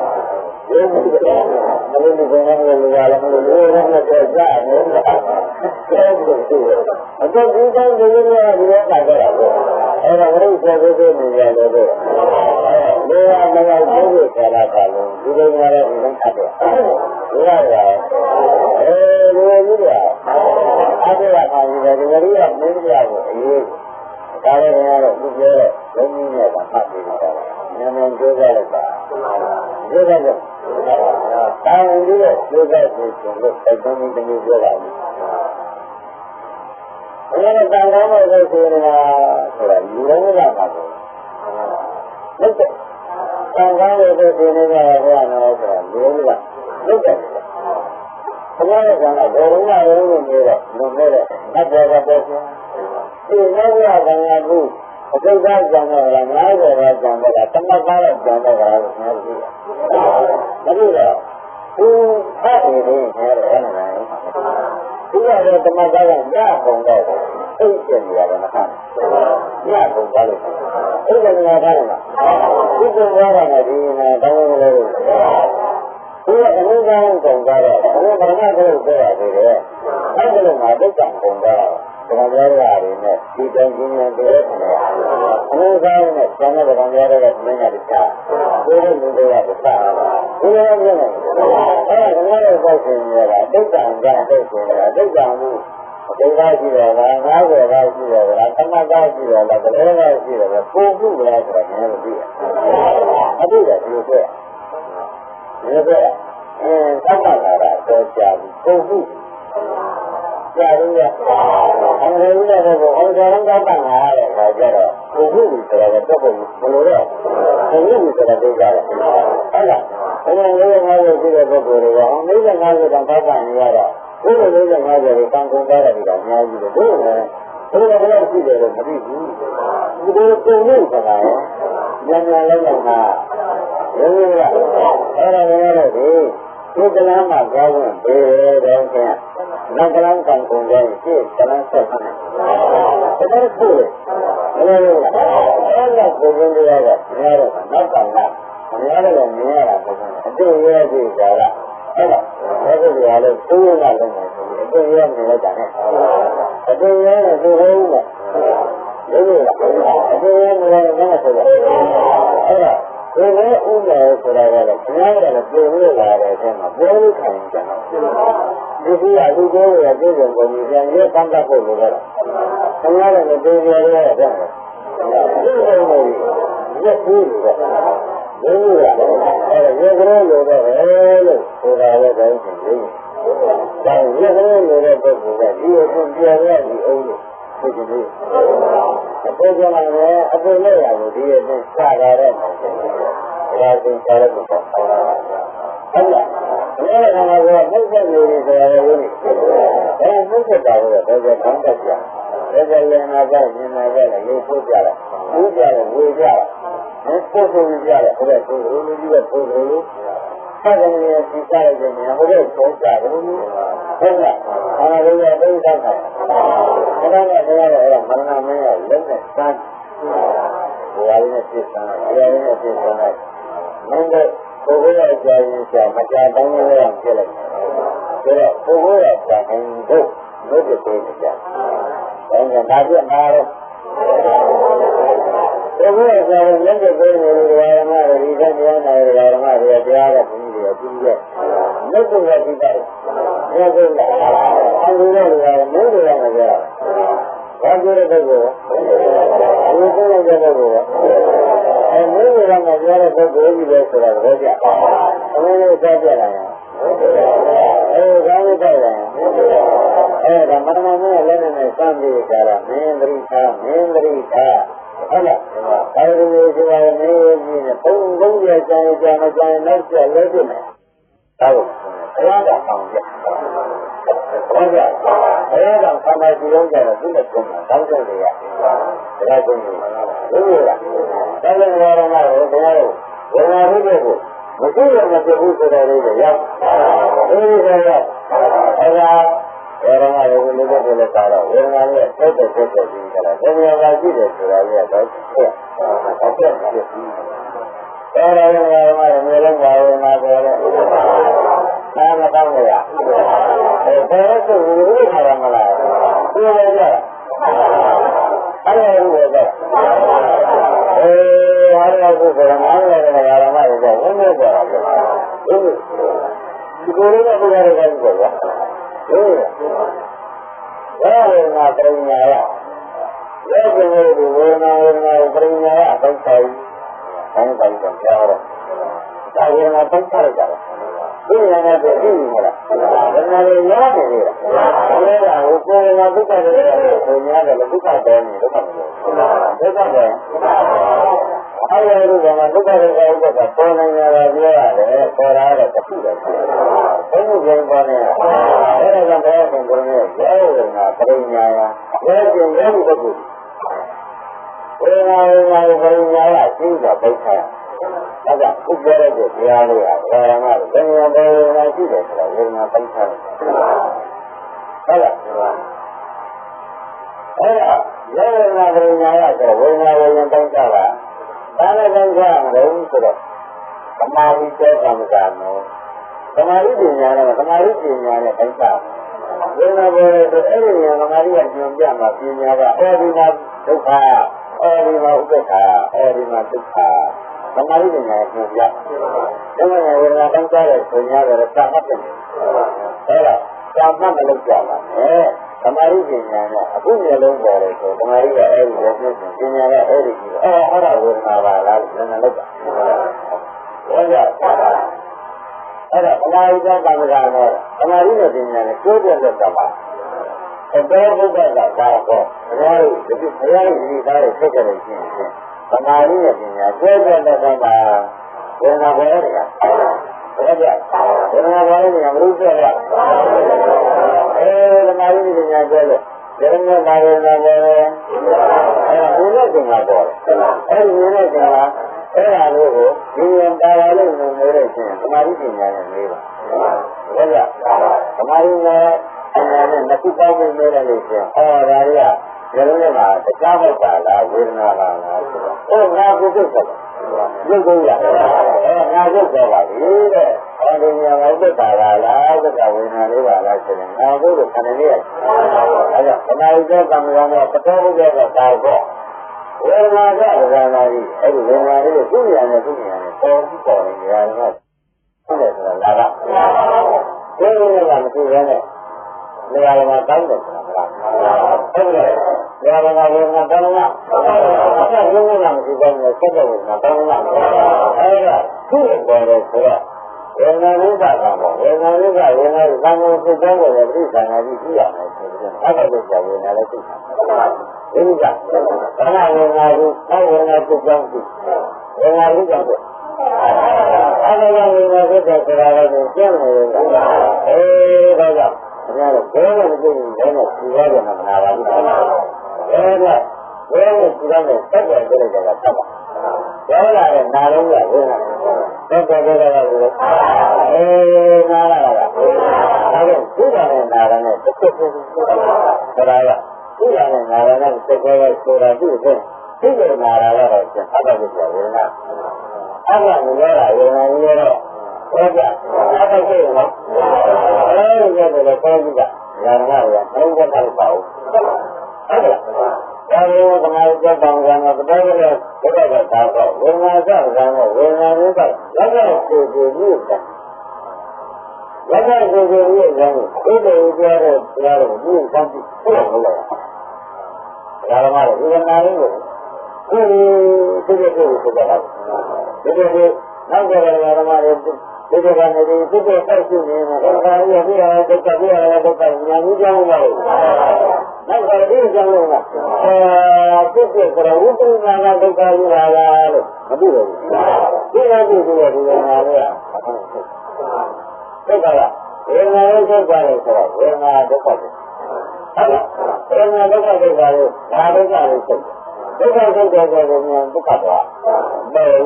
ဒီလိုမျိုးမလို့ဒီကောင်ကလည်းလာမလို့လည်းတော့ကြားတယ်အတော့ဒီကောင်ဒီလိုမျိုးဒီလိုခါကြတာပေါ့အဲ့ဒါဝိသေသေသေနေရတယ်တော့ဒီဟာမလိုက်ဘူးဆရာကလည်းဒီလိုမျိုးလည်းဒီလိုခါတယ်ဒီဟာကဒီလိုမျိုးအားရပါမယ်ဒီလိုမျိုးမင်းပြကိုအေး ဒါလည်းကတော့သူပြောတဲ့ဘုန်းကြီးနဲ့ကမှတ်ပြီးတော့နည်းနည်းပြောကြလိုက်ပါပြောကြတယ်တာဝန်ကြီးရဲ့ပြောကြခြင်းဆိုလို့အကျဉ်းကြီးတစ်မျိုးပြောပါဦးဘယ်လိုကံကောင်းလို့ဆိုနေတာဆိုတာလူတိုင်းကပါဘူးဟုတ်ကဲ့ကံကောင်းလို့ဆိုနေတာကဘုရားတော်ဆိုတာလူတိုင်းကဟုတ်ကဲ့ဘုရားကဘယ်လိုလဲလို့ပြောတော့လွန်ခဲ့တဲ့ဘတ်တော်ကပေါ်ပြန်ဒီနောက်ရကံရဘူးအစိတ်သားကြံတော့လား90တော့ကြံတော့လားသမတ်ကားတော့ကြံတော့လားလို့ပြောကြည့်မလို့တော့သူဖတ်နေတယ်ပြောတယ်အဲ့ဒါလည်းသူကတော့သမတ်ကားကညပုံတော့အိတ်ကျင်နေရတယ်မဟုတ်ညပုံကားလို့အဲ့ဒါကလည်းကားတယ်ဒီပုံကားကဒီနဲ့တောင်းလို့လို့ဒီကအမှုကောင်းပုံကားတော့ဘယ်မှာမှမပြောရသေးတယ်အဲ့ဒါလည်းငါဒုက္ခပုံကားကျွန်တော်ပြောတာတွေနဲ့ဒီတိုင်ချင်းနဲ့ပြောတယ်အမှုကောင်းနဲ့ကျွန်တော်ပြောရတဲ့မင်းကတည်းကကိုယ်လူတွေကတခြားဒီလိုမျိုးနဲ့အဲ့ဒါကလည်းပိုက်ရှင်တွေကဒုက္ခကဒုက္ခဆိုတာဒုက္ခမှုဒုက္ခရှိတယ်လား90ပါးရှိတယ်လားသမတ်ကားရှိတယ်လားဘယ်လိုလဲရှိတယ်လဲပုံမှုလားဆိုတာမင်းတို့သိရအတိတ်ကဒီလိုပြောဒီလိုပြောသမတ်ကားတော့ကြာပြီပုံမှုကြာရင်အင်္ဂလိပ်နဲ့တော့အောင်ကြမ်းတောက်တာငါရတဲ့ခါကျတော့ပုံမှုဆိုတာကတော့ဘယ်လိုလဲပုံမှုဆိုတာသိကြတယ်ဟုတ်လားအင်္ဂလိပ်နဲ့50ရှိတဲ့ပုဂ္ဂိုလ်တွေကအောင်50တောင်တောက်တာနေရတော့ဘုရားလေးက50တွေကံကုန်ကြတယ်ကအများကြီးပဲတို့လည်းဘုရားဘယ်လိုရှိတယ်လို့မသိဘူးဒီလိုပုံမှုဆိုတာရောဉာဏ်လုံးလုံးကရင်းရအဲ့ဒါလည်းရတယ်ဒီကလမ်းမှာကြောင်းဝင်ဘေးတော့ကျန်နောက်ကလမ်းကံကုန်ကြရင်ရှေ့ကလမ်းဆက်နေတယ်ဒါကိုအဲ့ဒါကိုရင်းတရားကများတော့နောက်ကလမ်းများတော့မြင်ရတာပုံစံအတူရည်ကြည့်ကြတာအဲ့ဒါဘယ်လိုလဲသူ့ရလုံးမယ်ဆိုအတူရည်နေလိုက်တာနဲ့အတူရည်နဲ့သူ့ဟိုးမှာဒီလိုလားအတူရည်နေလိုက်တာဆိုတော့အဲ့ဒါဒီလိုဥပ္ပါဆိုတာကတော့ဘုရားကလည်းပြင်လို့လာတဲ့အချိန်မှာပြောလို့ခံကြတယ်ဒီကြီးအတူတူရပြည့်စုံကုန်ပြီပြန်ရဲကမ်းတတ်ဖို့လိုတော့ဘုရားကလည်းတူကြရတဲ့အဲ့ဒါဒီလိုမျိုးရက်ပြီးတယ်ဒီလိုလားအဲ့ဒါရေကလေးလိုတော့လို့ဆိုတာလည်းတိုင်းရှင်လေးဒါရေကလေးလိုတဲ့ပုဂ္ဂိုလ်ကဒီအရှင်ပြောရတဲ့ဒီအုံးလို့ဖြစ်နေတယ်အပေါ်ကလည်းအပေါ်နဲ့ရလို့ဒီအရှင်စကားရတဲ့မှာဒါကိုစားရမှာဟုတ်လားဘယ်လိုလဲနှုတ်ဆက်နေတယ်ဆိုတာလည်းဝင်တယ်နှုတ်ဆက်တာကတော့ကောင်းတတ်ကြတယ်ဒါကြရင်ငါကမြင်လာကြတယ်လေးပို့ကြတာဘူးကြတယ်ဝေကြတာပို့ဆိုကြတယ်ဟိုကကိုလူကြီးကပို့လို့ဆက်တယ်ဒီစားရတဲ့နေရာဟိုကပို့ကြတယ်ဟုတ်လားအားလုံးကသိတတ်တယ်ဒါကလည်းအဲ့ဒါမရဏမင်းရဲ့လက်နဲ့စမ်းဘဝရင်းနဲ့ပြည့်စုံတယ်ဘဝရင်းနဲ့ပြည့်စုံတယ်မင်းတို့ပုဂ္ဂိုလ်ရဲ့ကြာရင်ကြာမကြာတောင်းရအောင်ဖြစ်လိုက်တယ်ဒါတော့ပုဂ္ဂိုလ်ရဲ့ကြာရင်တို့လို့ပြည့်နေကြတယ်ဒါကဘာဖြစ်မှာလဲပုဂ္ဂိုလ်ရဲ့ကြာရင်လက်ပြည့်နေတယ်ဓမ္မတွေဒီကတရားနာဓမ္မတွေတရားတဲ့ဘုန်းကြီးတွေသူရဲ့လက်ကိုရပြီးတယ်ဒါကလည်းအလူတွေလည်းမင်းတွေလည်းမကြဘာကြတဲ့ပုဂ္ဂိုလ်အလူကိုလည်းကြတဲ့ပုဂ္ဂိုလ်မင်းတွေကမပြောတဲ့ပုဂ္ဂိုလ်ကြီးပဲဆိုတာတော့ကြအမင်းတို့ကြားကြလာရင်ကောင်းလို့ကြလာရင်ဒါမတမမင်းလည်းလည်းစမ်းပြီးကြတာမင်းသတိထားဟုတ်လားအဲဒီလိုဆိုတာမင်းကြီးနဲ့ပုံရကြရင်ကြာမကြာရင်နောက်ကျလဲပြမယ်ဒါကိုဘုရားကအောင်ကြဟုတ်ကဲ့ဘုရားကသမာဓိလုံးကြတော့သူ့နဲ့ပုံမှာတောင်းကြတယ်ရဒါကဘုရားလို့လားဒါလည်းဘာမှမဟုတ်ဘုရားတို့ဘုရားတို့ကိုမရှိရမဖြစ်ဘူးဆိုတဲ့လေးတွေရောက်အဲဒီကတော့ဘုရားဘယ်တော့မှလည်းလူတွေလည်းကားတော့ဝေဒနာနဲ့ဆက်တဲ့ပြီးကြတာဘယ်နေရာရှိတယ်ဆိုတာလည်းတော့ဖြစ်ဟုတ်ကဲ့ဖြစ်ပြီးတော်တော်များများမျိုးလုံးပါဝင်လာတယ်လေနာမကောင်းရဘယ်တော့သူ့ခါရမလားသူလည်းကြအဲ့ဒါကိုကြအားရဖို့ကလည်းအားရတယ်ဓမ္မတွေဝင်နေကြတာလေဒီကိုယ်လေးကဘုရားရဲ့ကောင်းကြပါဘယ်လိုငါပရိညာရဘယ်လိုလဲဝေ ပိုင်းဆိုင်တိုင်းတိုင်းတော့ပြောတော့ဒါဝေဒနာပိုင်းဆိုင်ကြတယ်ဒီနေရာနဲ့ပြည့်ပြီမလားဝေဒနာတွေရောနေတယ်ဒါကကိုယ်ကဒုက္ခတွေဆိုများတယ်ဒုက္ခတယ်နေဒုက္ခတယ်ဒုက္ခတယ်အဲ့ဒီလိုကမှဒုက္ခတွေကဥပ္ပဒါပေါ်နေရတာပြောရတယ်ပေါ်လာတော့တစ်ခုပဲဘယ်လိုကြိမ်ပေါ်နေအဲ့ဒါကဘယ်အချိန်ပေါ်နေရဲဝေဒနာပရိညာယဘယ်အချိန်ရဲဒီပုဂ္ဂိုလ်ဝေဒနာပရိညာယသိတာပိဋကအဲ့ဒါဥပ္ပဒါကိုတရားလို့ရတယ်ဘာမှမဟုတ်ဘယ်နေရာပေါ်နေရှိတယ်ဆိုတော့ဝေဒနာပိဋကဟုတ်လားအဲ့ဒါဝေဒနာပရိညာယဆိုဝေဒနာဝေဒနာပိဋကကဒါလည်းပိဋကမလို့ဆိုတော့သမာဓိကျောကမ္မတာနော်သမာဓိပညာနဲ့သမာဓိပညာနဲ့ပိဋကဝေဒနာပေါ်တယ်ဆိုအဲ့ဒီနေရာသမာဓိကညွန်ပြမှာပညာကအောဒီမှာဒုက္ခအောဒီမှာဥပ္ပခာအောဒီမှာဒုက္ခသမာဓိပညာညွန်ပြဒါမှလည်းဝေဒနာပိဋကရဲ့ပညာကတော့သာမှတ်တယ်အဲ့ဒါသာမှတ်မလုပ်ကြပါနဲ့သမာဓိပညာနဲ့အခုမျိုးလုံးပေါ်တယ်ဆိုသမာဓိကအဲ့ဒီလည်းဖြစ်ပညာကအဲ့ဒီကြီးအဲ့ဒါဝေဒနာပါလားလို့လည်းလုပ်တာဟုတ်ကြအဲ့ဒါသမာဓိကကမ္မဂါနဲ့သမာဓိနဲ့ပညာနဲ့ကျိုးပြတ်တဲ့ကမ္ဘာအပေဘုဒ္ဓကသာတော့ဘုရားဒီသားတွေဖြစ်ကြတယ်ရှင်းရှင်းသမာဓိနဲ့ပညာကျိုးပြတ်တဲ့ကမ္ဘာဝေဒနာပေါ်တယ်ဟုတ်ကြဝေဒနာပေါ်တယ်မรู้ပြတ်ရသမာဓိနဲ့ပညာကျိုးလို့ဉာဏ်နဲ့ပါရဏပေါ်တယ်အဲ့ဒါဘုရားကပေါ်တယ်အဲ့ဒီဉာဏ်နဲ့ကအဲ့ဒါလို့ကိုဒီဉာဏ်ပါရလို့နေလို့ချင်းသမာဓိပညာနဲ့နေပါဟုတ်ကြသမာဓိနဲ့အညာနဲ့နှစ်ခုပေါင်းပြီးနေလို့ချင်းဒါတွေကဉာဏ်နဲ့မှာတရားဟုတ်ပါလားဝေဒနာပါလားဆိုတော့ငါကိုယ်ကိုယ်ရုပ်ကိုရငါရုပ်တော့ပါပြီတဲ့ဒီဉာဏ်ဟုတ်ပါလားသက္ကဝေဒနာလေးပါလားဆိုရင်ငါကိုယ်ကိုခဏလေးအဲ့ဒါသမာဓိကကံကံနဲ့ပတော်ဘုရားကတာတော့ဝေဒနာကဝေဒနာကြီးအဲ့ဒီဝေဒနာလေးကိုသူ့ဉာဏ်နဲ့ပေါ်ပြီးပေါ်နေကြတယ်ဟုတ်တယ်ဆိုတာလာကဒီလိုနဲ့ကမသိရနဲ့နေရာမှာတောင်းတယ်ဆိုတာဟုတ်တယ်နေရာမှာဝေဒနာတောင်းတာအဲ့ဒါလုံးဝမသိဘူးနဲ့ဆက်တဲ့ဝေဒနာတောင်းတာအဲ့ဒါသူ့ပေါ်တယ်ဆိုတော့ဝေဒနာလေးကပေါ့ဝေဒနာလေးကဝေဒနာသံဃာဖြစ်တဲ့ကိုလည်းပြိဿာနာကြီးကြည့်ရမယ်ဆိုပြီးအဲ့ဒါကိုပြောဝေဒနာလေးသိတာဒီကဘာနာဝေဒနာကိုသောဝေဒနာကိုကြောင်းကြည့်ဝေဒနာလေးကြောင့်အဲ့ဒါကဝေဒနာဖြစ်တဲ့ဆိုတာလည်းကျင့်နေတယ်ဒါကြောင့်ဒါကြောင့်ဘယ်လိုမကြည့်ရင်လည်းဒီလိုရမှာမနာပါဘူးအဲ့ဒါဘယ်လိုကြည့်ရမလဲဆက်တယ်ဆိုတဲ့ကတတ်ပါပြောလာတဲ့နာလုံးကဝေဒနာသက်သက်သက်သက်ကိုနာလာတာဒါကြောင့်ဒီကနေ့နာရတဲ့တစ်ခုခုဆိုတာကဒီကနေ့နာရတဲ့တစ်ခုခုဆိုတာဒီအဖြစ်ဒီကနေ့နာရတော့ကျန်အဘိဓိဝေဒနာအဘမပြောတာဝေဒနာမျိုးတော့ဟောကြအဘကိုရောအဲဒီကလည်းပေါ်ကြည့်တာညာနာရဘုံကတော့ပါဘူးဟုတ်ကဲ့ဒါမျိုးသမာဓိကြောင့်ကံကံတော့ဘယ်လိုလဲဘုရားကသာတော့ဝေဒနာစကံတော့ဝေဒနာမျိုးကလက်ရကိုကိုမျိုးကလက်ရကိုကိုမျိုးကဒီလိုပြောတဲ့တရားကိုဒီကောင်းပြီဟုတ်လားဒါမှမဟုတ်ဝေဒနာလေးကိုဒီလိုဆိုကြတာဒီလိုနောက်ကြတဲ့ဓမ္မတွေဒီလိုကနေဒီစိတ်ကိုစိုက်ရှိနေတာဒါကလည်းပြရဒုက္ခပြရဒုက္ခညာမှုကြောင့်ပါလို့နောက်ကြတဲ့ကြောင့်လို့စိတ်ကကရဝိပ္ပနာကဒုက္ခယူလာလားလို့မသိဘူးဒီလိုကြည့်ပြီးဒီနာလေးကဒုက္ခကဝေဒနာရဲ့ဒုက္ခလို့ဆိုတော့ဝေဒနာဒုက္ခပဲဟုတ်လားဝေဒနာဒုက္ခဒုက္ခလို့ဒါဒုက္ခလို့ဆိုဒုက္ခဒုက္ခဆိုတော့မြန်ဒုက္ခတော့ဘယ်လို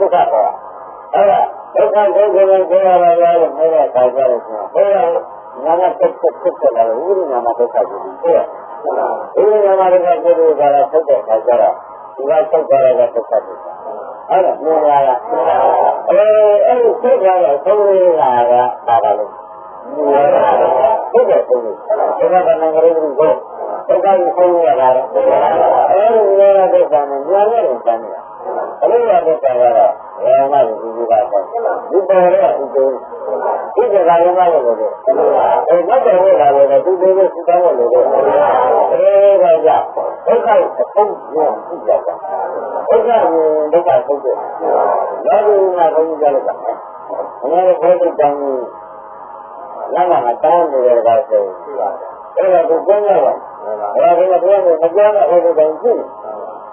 ဒုက္ခတော့အဲ့ဒါဒုက္ခဒုက္ခနဲ့ပြောရတာလည်းမဟုတ်တာကြတယ်ဆိုတော့နာမတက်တက်လာလို့ဥပ္ပနာမဒုက္ခကိုပြောရဥပ္ပနာမဒုက္ခကိုပြောတာဆက်တဲ့ခါကျတော့ဒီကဆက်ကြရတာဒုက္ခတွေအဲ့ဒါမြင်လာတာအဲ့ဒီဆက်ကြတော့သုံးလေးလာတာပါပါလို့ဟုတ်တယ်သုံးလေးဒါကဘာငရေဘူးကိုဒုက္ခကိုဆုံးရတာအဲ့ဒီမြင်ရတဲ့ကံနဲ့ဉာဏ်နဲ့တန်းနေတာအလို့ရတဲ့ကံကတော့ဘယ်မှဒီလိုပါတော့ဒီပေါ်ရတဲ့ဒီကံရောမလို့လို့အဲ့တော့တော့လာလို့သူတို့ကစတောင်းလို့လို့ဒါကြောင့်ဒုက္ခကိုအဆုံးရကြည့်ကြတာ ဒုက္ခကိုဒုက္ခဆုံးတယ်လောကီမှာဘုန်းကြီးကြားလိုက်တာဘုရားဘုရားတောင်းကြီးလာမှာတောင်းနေတယ်ကောဆိုရှိပါတယ်အဲ့ဒါကိုကျင်းရပါဘုရားကဘုရားကိုမကြောက်တဲ့ဘုရားတောင်းရှိ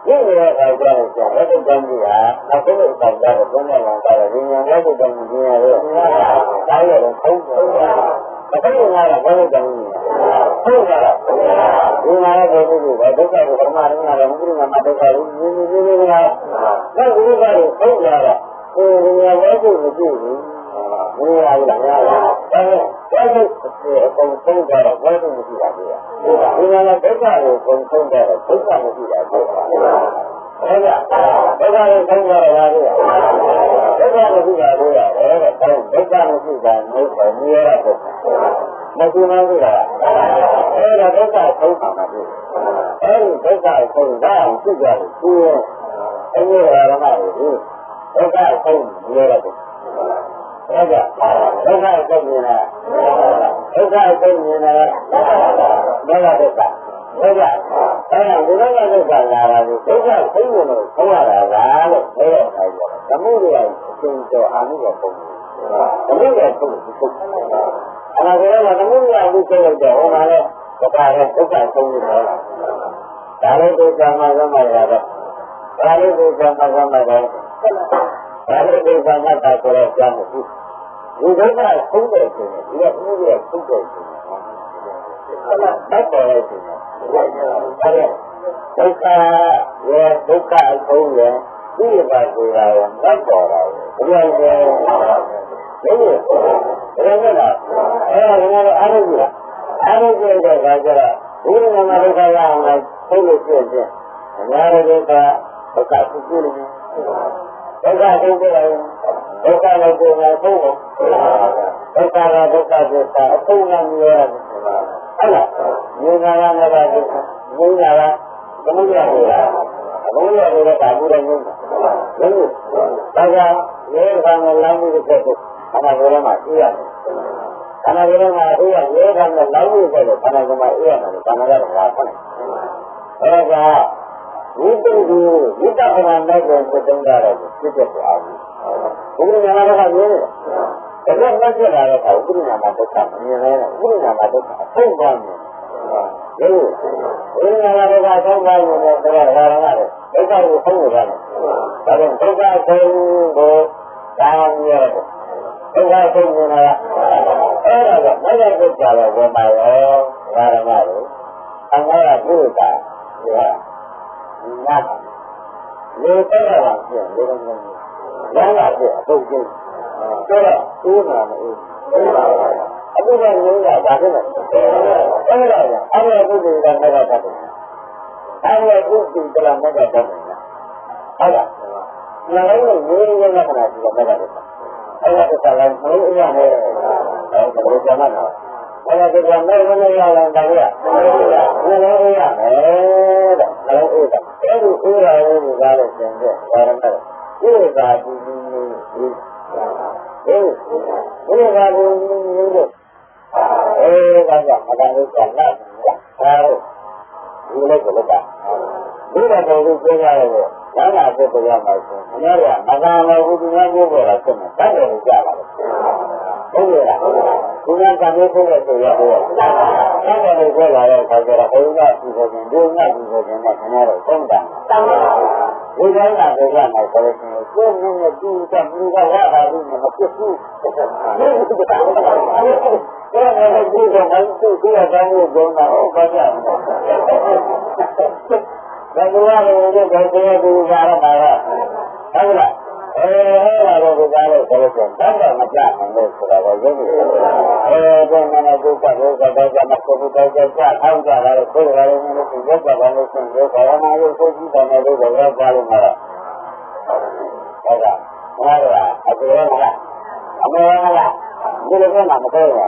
ဒီလိုအခါကျတော့ဘုရားတောင်းကြီးဟာနောက်ဆုံးအဆောင်ကြတော့ဘုရားကပါတယ်ဒီညာဘုရားတောင်းကြီးညာလို့တားရတော့ဆုံးတယ်ဘာလို့ငါကဘုရားတောင်းကြီးဟုတ်ပါလားဒီမှာလည်းဘုရားကဒုက္ခကိုဓမ္မရင်းကတော့ဘုရားမှာဒုက္ခကိုနည်းနည်းလေးလားနောက်ဒီကကိုဟုတ်လာတော့ဒီညာဘုရားကိုမကြည့်ဘူးဘုရားကလည်းဘာလို့အကုန်ဆုံးကြတော့ဘာလို့မရှိတာလဲဒီမှာလည်းဒုက္ခကိုအကုန်ဆုံးကြတော့ဒုက္ခမရှိတာပေါ့ဟုတ်ကဲ့ဒုက္ခကိုဆုံးကြတော့ဘာလဲဒုက္ခမရှိတာလို့ရတယ်ဒုက္ခမရှိတာလို့မရှိတာမြဲရတော့မရှိမှန်းဆိုတာအဲ့ဒါဒုက္ခဆုံးတာမဟုတ်အဲ့ဒီဒုက္ခဆုံးတာရှိကြတယ်သူရဲ့အမြဲတမ်းမှာလေဒုက္ခဆုံးမြဲရတယ်ဟုတ်ကဲ့ဒုက္ခဆုံးမြင်တာဒုက္ခဆုံးမြင်တာဘယ်လိုဒုက္ခဟုတ်ကဲ့အဲ့ဒါဒီလိုဒုက္ခလာတာဒီဒုက္ခဆုံးလို့ဆုံးရတာလားလို့ပြောရတာကြတယ်သမုဒိယအရှင်တော်အာနုဘောပုံသမုဒိယဆုံးဒီဆုံးအဲ့ဒါကသမုဒိယအမှုဆုံးလို့တော့ဟောမှာလေဒုက္ခနဲ့ဒုက္ခဆုံးလို့ပြောတာဒါလည်းဒုက္ခမှာဆုံးမှာတော့ဒါလည်းဒုက္ခမှာဆုံးမှာတော့ဒါလည်းဒုက္ခမှာတာဆိုတော့ကြားမဘူးဒီဒုက္ခဆုံးတဲ့အချိန်ဒီကမှုရဆုံးတဲ့အချိန်အဲ့ဒါတက်ပေါ်တဲ့အချိန်အဲ့ဒုက္ခရဲ့ဒုက္ခအဆုံးရဲ့ဒီပါဆိုတာရောတက်ပေါ်တာရောဘယ်လိုလဲဒီလိုဘယ်လိုလဲအဲ့ဒါကအားလုံးအားလုံးတဲ့အခါကျတော့ဘုရားနာမဒုက္ခရအောင်လို့ဆုံးလို့ပြည့်ပြည့်အများကြီးဒုက္ခသူပြည့်နေဒုက္ခဆုံးတယ်ဒုက္ခလည်းကိုယ်ကဆုံးလို့ဒုက္ခကဒုက္ခသစ္စာအဆုံးကမျိုးရတယ်ဟုတ်လားမြေနာကလည်းဒုက္ခမြေနာကသမုဒ္ဒရာကိုသမုဒ္ဒရာကိုတာဘူးတယ်မျိုးလို့ဒါကရေကံကိုလောင်းပြီးတဲ့ခန္ဓာကိုယ်မှာသိရတယ်ခန္ဓာကိုယ်မှာသိရရေကံကိုလောင်းပြီးတဲ့ခန္ဓာကိုယ်မှာသိရတယ်ခန္ဓာကတော့ဘာဖြစ်လဲအဲဒါဝိတုဒ္ဓဝိတ္တပနာမဲ့ကိုသုံးတာတော့ဖြစ်တဲ့အားကြီးဘုရားနာမကပြောတယ်ဒါကမဖြစ်လာတဲ့အခါဘုရားနာမဒုက္ခမမြင်လဲဘုရားနာမဒုက္ခအဆုံးသွားမြင်တယ်ဘုရားနာမဒုက္ခအဆုံးသွားမြင်တယ်ဆိုတော့ဘာလဲဒုက္ခကိုဆုံးလို့ရတယ်ဒါကြောင့်ဒုက္ခဆုံးကိုဒါမှမဟုတ်ဒုက္ခဆုံးနေတာအဲ့ဒါကမရဒုက္ခလည်းဝင်ပါရောဘာရမလို့အမှန်ကဘုရားနာလေတဲ့ပါပြန်လေတော့လမ်းလာပြအပုတ်ကျင်းဆိုတော့သိမှာမဟုတ်အခုကငင်းတာဒါဖြစ်တယ်အဲ့ဒါအဲ့ဒီပုဒ်တွေကမကတတ်တယ်အဲ့ဒီပုဒ်တွေကလည်းမကတတ်တယ်ဟုတ်လားငါလည်းငင်းရင်းနဲ့ခဏစီကမကတတ်တယ်အဲ့ဒါကလည်းမလို့ရမယ်အဲ့ဒါကိုကြားမှာအဲ့ဒါကလည်းမလို့ရအောင်ဒါကလည်းလည်းရမယ်တဲ့အဲ့ဒီဥရာဝိကားလို့ပြန်တဲ့ဒါရမယ်ဥရာဒီဥရာဒီလို့ဒါကမတန်လို့ကလာတာဒီလိုကလည်းဒီလိုတော့ကိုပြောရတယ်ဘာသာဖြစ်ကြမှာဆိုအများကမကံမဟုတ်ဘူးသူများပြောတာဖြစ်နေတတ်တယ်လို့ကြားပါတယ်ဟုတ်ရဲ့လားသူများကံမျိုးဖြစ်တဲ့ဆိုရတော့တတ်တယ်လို့ပြောလာတဲ့အခါကျတော့ဘုရားကြည့်ဖို့ခြင်းဒုညကြည့်ဖို့ခြင်းနဲ့ခင်ဗျားတို့သုံးတာဒီတိုင်းကပြောရမယ်ဆိုလို့ရှိရင်ကိုယ်နဲ့တူတဲ့လူကဝါတာဘူးမဖြစ်ဘူးဒီကလည်းဒီကတော့မတူဘူးအကြောင်းကိုပြောတာဟုတ်ပါကြဘယ်လိုလဲဒီကလည်းဒီကြရတာဟုတ်လားအဲ့ဒါကိုကြားလို့ဆိုလို့တတ်တော့မကြနိုင်လို့ဆိုတာကိုရုပ်ရည်ဒီမှာလည်းဒုက္ခဒုက္ခတော့မကိုယ်တော့ကြာထောင်းကြတာလို့ဆိုရတယ်လို့ဒီရက်ကတော့လို့ဆိုရင်ဘာမှမလုပ်ဆိုကြည့်တယ်လို့ပြောကြလို့မှာဟုတ်ကဲ့ငါတို့ကအတူရမလားအမေရမလားဒီလိုကမှမပြောရဘူး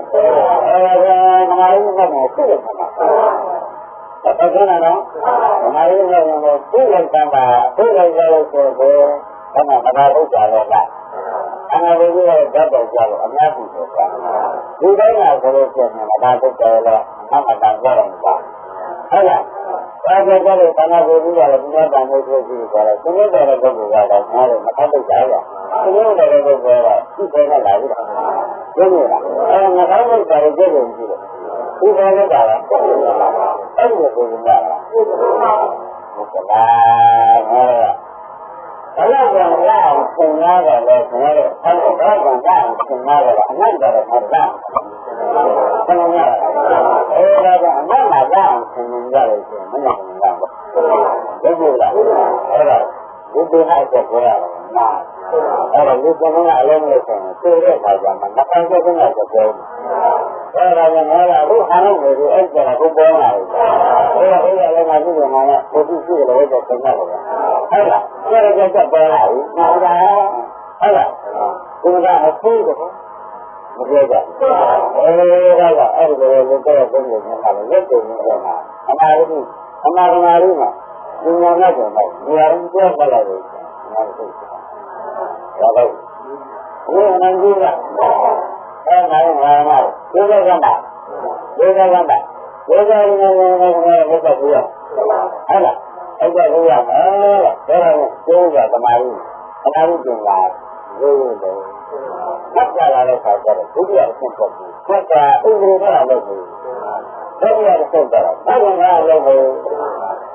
ငါတို့ကလည်းသိတယ်မှာအဲ့ဒါကတော့ငါတို့ကလည်းသိလိုက်တာသိလိုက်ရလို့ဆိုတော့အဲ့ဒါမနာလို့ကြာတော့လားအနာဝိဇ္ဇာဓာတ်တော်ကြာလို့အများကြီးဆိုတာဒီတိုင်းကဆိုလို့ရှိရင်မနာလို့ကြာတော့အမှန်တန်ကြတော့မပါဟုတ်လား ဘာကြောင့်လဲခန္ဓာကိုယ်ကြီးကလည်းဒီမှာတန်ဖို့ဖြစ်ပြီးကြတယ်။ဒီလိုတဲ့ပုဂ္ဂိုလ်ကတော့ငါတို့မထပ်ကြကြဘူး။ဒီလိုတဲ့ပုဂ္ဂိုလ်ကသူ့ပေါ်နဲ့လာပြီလား။သိနေလား။အဲငါတို့ကလည်းကြည့်လို့ကြည့်တယ်။ဒီပေါ်နဲ့လာတာ။အဲ့ဒီကိုကြည့်တာလား။ဟုတ်ကဲ့။ဘယ်လောက်ကြောင့်လဲဆင်ရတော့လဲဆင်ရတော့အဲ့ဒါကြောင့်ဆင်ရတော့အနတ်တော်ကသာဆင်ရအဲ့ဒါကအနတ်မှာရအောင်ဆင်ရတယ်ဆိုမနဲ့ဆင်ရဘူးဒီလိုလားအဲ့ဒါဒီလိုနဲ့ဆက်ကြရတယ်နာအဲ့ဒါဒီကုန်းကအလုံးလေးဆင်ဆိုတဲ့အခါကျမှနှစ်ပိုင်းဆက်နေတာပြောတယ်အဲ့ဒါကငါကအခုအားလုံးကိုအဲ့ဒါကကိုပေါ်လာတယ်အဲ့ဒါလည်းငါကြည့်တယ်ငါကကိုကြည့်ကြည့်တယ်လို့ဆင်ရတယ်ဟုတ်လားအဲ့ဒါကြက်ပေါ်လာပြီငါကဟုတ်လားဒီကအဖူးတော့မပြောကြဘူးဒါကအဲ့ဒီလိုလုပ်တော့ပုံလို့နေတာလေရက်တယ်နေတာအမှားလို့အမှားကမာရီမှာဒီညာနဲ့တော့ဒီအရင်ပြောပြလိုက်တယ်ငါတို့ဒါတော့ဘုရားနန်းကြီးကအဲ့ငါကဒီလိုကမှာဒီလိုကမှာဒီလိုနေနေဘုရားဘုရားဟုတ်လားအဲ့ဒါကိုရမယ်တဲ့ဒါကကျိုးကသမာဓိပြင်လာရိုးရိုးတယ်ဆက်ကြလာတဲ့ခါကျတော့ဒုတိယအဆင့်ပေါ့ဒီကဥပဒေကလည်းဘူးဒုတိယအဆင့်တော့ဘာလို့လဲလို့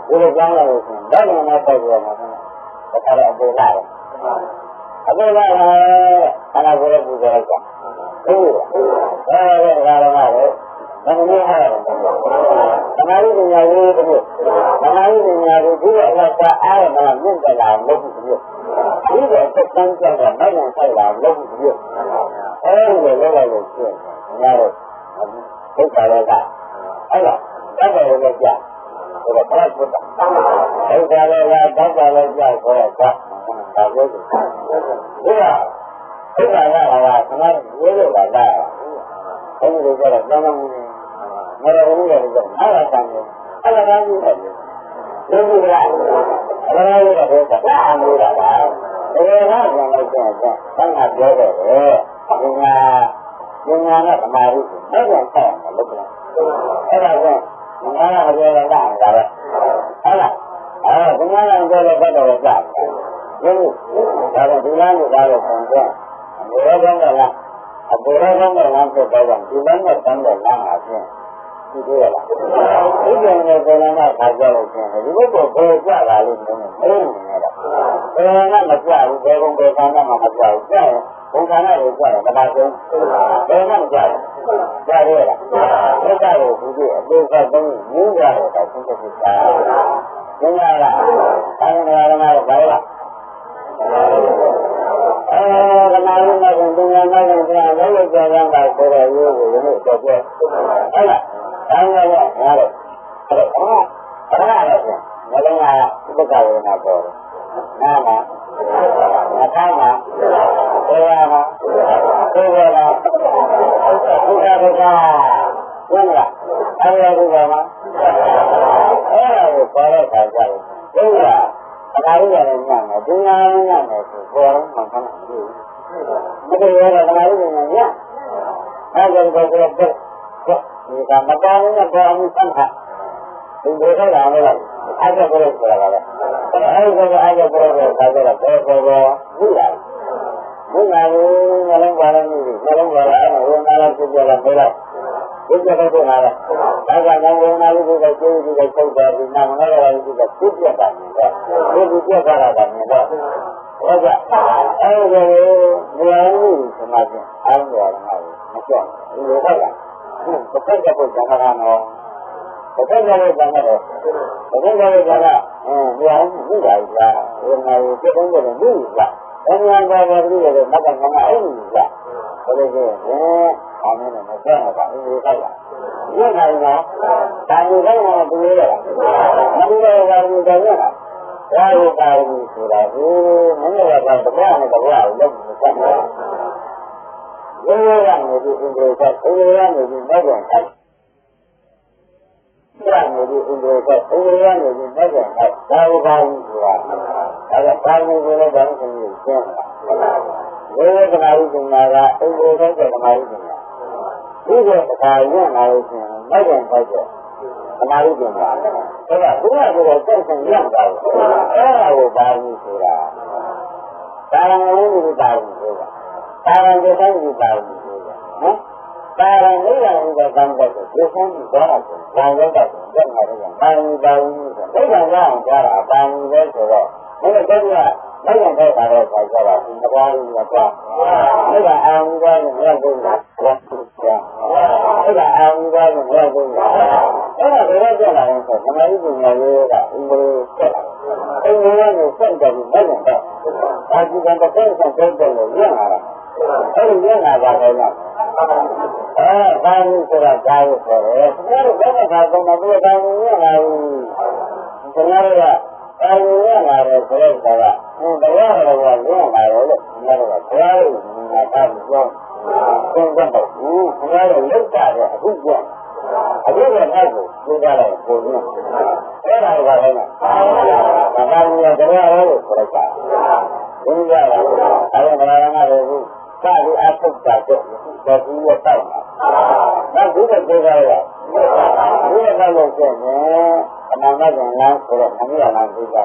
ဒီလိုကြောင်းလာလို့ဆိုရင်ဘာလို့လဲပေါ့ပြောမှာလဲဒါကတော့အပေါ်လာတယ်အပေါ်လာခန္ဓာကိုယ်ရဲ့ပူဇော်လိုက်တာဟုတ်ဒါကတော့လည်းမမင်းဟာသမာဓိပညာရေးတမျိုးသမာဓိပညာကိုဒီအလတ်အားရမှာမြင့်ကြလာလို့ဒီမျိုးဒီတော့စံကြောက်တာနိုင်ဆိုင်လာလို့ဒီမျိုးအဲဒီလိုလုပ်လိုက်လို့ရှိရင်ငါတို့ဒုက္ခရောကအဲ့ဒါတောက်တယ်လည်းကြာဒါတော့ဘာလို့ဒုက္ခရောကတောက်တယ်လည်းကြာဆိုတော့ဒါပြောတယ်ဒီကဒုက္ခရောကသမာဓိရေးလို့လာတာအဲဒီလိုကြတော့ကောင်းမှုမရဘူးလေအဲ့ဒါကအဲ့ဒါကကြီးတယ်ဒီလိုကအဲ့ဒါကဘာအမှုလားဒါကပြန်လိုက်တဲ့ဆန်းကပြောတယ်ပညာနဲ့သမာဓိနဲ့ပြန်ဆက်အောင်လုပ်တယ်အဲ့ဒါကငါကပြောရတာဒါပဲဟုတ်လားအဲ့ဒါငါကပြောတဲ့ဘက်တော့ကြာတယ်ဒါကဒီလားလို့ဒါတော့ဆန်းကအမေရောကောင်းတယ်လားအပေါ်ရောကောင်းတယ်လားဆိုတော့ဒီလမ်းနဲ့တန်းတဲ့လမ်းအပြင်ဒီလိုလားဒီကျန်တဲ့ကောလမ်းကခါကြလို့ရှင်ဒီဘက်ကိုပေါ်ကြလာလို့မင်းနေတာဘယ်ကမကြဘူးဘယ်ကုန်းဘယ်ကမှမကြဘူးကြရင်ဘုံကနာကိုကြတယ်မလားဆုံးဘယ်မှမကြဘူးကြားရလားဘယ်ကတော့ဒီအသေးကသုံးရင်းကြတယ်တော့သူတို့ကကျင်းလာလားတိုင်းနေရာမှာဘာလဲကနာလို့မကုန်တင်ရနိုင်တယ်ဆိုတာလည်းကြောက်ရတာဆိုတော့ရိုးကိုလည်းကြောက်ပြဟုတ်လားတိုင်းရတော့ငါတို့အဲ့ဒါလည်းမလုံးကဥပက္ခဝေဒနာပေါ်တယ်နာမငါထားမှာသေရမှာသေရမှာဘုရားဘုရားဘုရားအဲ့ဒါဘုရားမှာအဲ့ဒါကိုပေါ်တဲ့ခါကျတော့ဘုရားအနာရိယနဲ့ညံ့တယ်ဒီညာနဲ့ညံ့တယ်ဆိုပေါ်တော့မှမဟုတ်ဘူးမတည့်ရတော့အနာရိယနဲ့ညံ့အဲ့ဒါကိုပြောတော့ဒီကမတော်နဲ့ပေါ်အောင်စမ်းတာဒီလိုတော့လာလို့အားကြပြောလို့ဆိုတာကအဲ့ဒီကအားကြပြောလို့ခါကြတော့ပေါ်ဘူးလားဘုရားကလည်းဘာလို့မလုံးပါလားအဲ့ဒါဝန်လာပြပြလာပြောလိုက်ဒီကတည်းကလာတာဒါကလည်းဝန်လာလို့ဒီကကျိုးဒီကထုတ်တာဒီနာမနာရဒီကပြပြတာနေတော့ဒီပြပြတာကမြင်တော့ဟုတ်ကဲ့အဲ့ဒီလိုဉာဏ်ကြီးစမားချင်းအားလုံးကမကြောက်ဒီလိုဟုတ်လားဘယ်ကပုံစံကနော်ဘယ်ကလည်းဘာလို့ဘယ်ကလည်းဘာလို့ဉာဏ်ကြီးပါလားဝန်လာလို့ပြတဲ့တယ်ဘူးလားအမှန်ကတော့ဒီလိုမကငါအဲ့ဒီကဘယ်လိုလဲအာမင်းနဲ့မဆက်ရတာဒီလိုခိုက်တာဒီနိုင်တော့ဒါမျိုးခိုင်းတာဒီလိုလားမဒီလိုပါဘူးတော့ရတာဒါကိုပါဘူးဆိုတာကိုမင်းတို့ကတော့တရားနဲ့တရားကိုလုပ်နေကြတယ်ရိုးရိုးကနေဒီအင်္ဂလိပ်ကရိုးရိုးကနေဒီမဟုတ်ဘူးခိုက်ဒါမျိုးဒီအင်္ဂလိပ်ကရိုးရိုးကနေဒီမဟုတ်ဘူးခိုက်ဒါကိုပါဘူးဆိုတာဒါကဘာလို့လဲတော့ဘာလို့ရှင်းလဲရှင်းလားဝိဝေကနာရုပညာကအင်္ဂလိပ်ကကနာရုပညာဒီကအခါရလာလို့ရှင်းနောက်ပြန်ပိုက်တယ် မာရီပင်ပါအဲ့ဒါဘုရားကတော့စက်ဆင်ရောက်တာအဲ့ဒါကိုပါဘူးဆိုတာတာရံဝင်ပြီးပါဘူးဆိုတာတာရံကိုတိုင်းပြီးပါဘူးဆိုတာနော်တာရံလေးရံကကောင်းတဲ့ကိုဒီဆုံးပြီးတော့ဘာလို့တော့တက်မှာလဲပါဘူးပါဘူးဆိုတာဒါကြောင့်ကြားတာပါဘူးပဲဆိုတော့ဘယ်လိုလဲနိုင်ငံထဲပါတော့ဆိုကြတာဒီမကွာဘူးကွာအဲ့ဒါအောင်သွားရင်ရောက်ကုန်တာကွာအဲ့ဒါအောင်သွားရင်ရောက်ကုန်တာအဲ့ဒါဘယ်တော့ကြလာလဲဆိုသမာဓိပညာရေးကအင်္ဂလိပ်ဆက်အင်္ဂလိပ်ကိုစက်တယ်ဘယ်နဲ့တော့အာဒီကံတစ်ဆက်ဆက်တယ်လို့ရလာတာအဲ့ဒီရလာတာလည်းဘာလို့ဆိုတာဒါလို့ဆိုတယ်ဘယ်လိုဘယ်နဲ့ခါကုန်တော့ဘယ်ကောင်ရလာဘူးကျွန်တော်ကအာရုံရလာတယ်ဆိုတော့ကတရားတော်ကရလာတယ်လို့ကျွန်တော်ကဘုရားရဲ့ဉာဏ်သားကိုပြောသင်တော့ဘူးဘုရားရဲ့လောက်တာတဲ့အခုပြောအခုကအဲ့ကိုပြောကြတယ်ပုံနဲ့အဲ့ဒါကလည်းဘာသာမျိုးတရားတော်ကိုပြောတာဘုရားကအဲ့ဒါကလည်းဘူးစာပြီးအထုတ်တာတော့ဒီလိုတောက်တာနောက်ဒီကပြောကြရတာဒီကတော့ကျန်တယ်အမှန်ကတော့လမ်းဆိုတော့မမြင်လာဘူးကြာ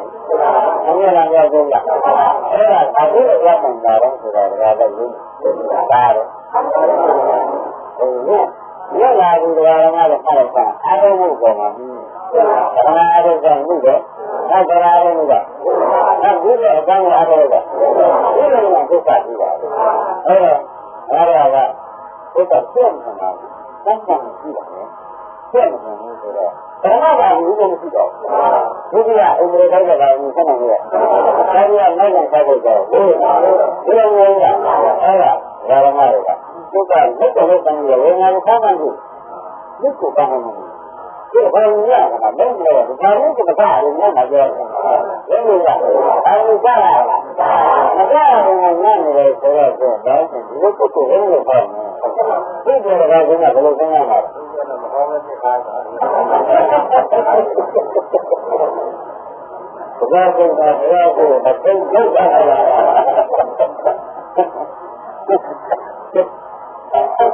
မမြင်လာကြဘူးကြာအဲ့ဒါအခုတော့မှန်တာတော့ဆိုတော့ဒါလည်းရင်းတာတော့ရလာဘူးတရားတော်ကတော့ဖတ်လိုက်တာအားလုံးကိုပေါ်မှာအားလုံးကမှုတော့နောက်တရားတော်ကနောက်ဒီကအကောင်းအားလုံးကဒီလိုမျိုးဒုက္ခရှိတာအဲ့တော့အဲ့ဒါကဒုက္ခပြတ်နေတာစမ်းစမ်းရှိတာလေပြတ်နေတယ်ဆိုတော့ဘာမှမဘူးလို့မရှိတော့ဘူးဒုတိယအင်္ဂလိပ်တိုင်းကလည်းဆက်နေတယ်အဲဒီကနိုင်နိုင်ဆက်ဖို့တော့ဒီလိုမျိုးကအဲ့ဒါဓမ္မတွေကဒုက္ခလက်တော်ကောင်းရဝေငါကိုဖောက်မှန်းကိုဒီကိုကောင်းမှန်းဒီဘာလို့ရတာလဲမလို့ဒါလို့ကမစားဘူးညမှာပြောတယ်ဘယ်လိုလဲအဲဒီစားလာတာမစားဘူးညနေလေဆိုတော့တော့ဒီလိုကိုကိုယ်လိုပေါ့ဒီလိုကဘယ်လိုဆင်းရမှာလဲမဟောမသိတာဘုရားကဘုရားကိုမသိတော့တာလား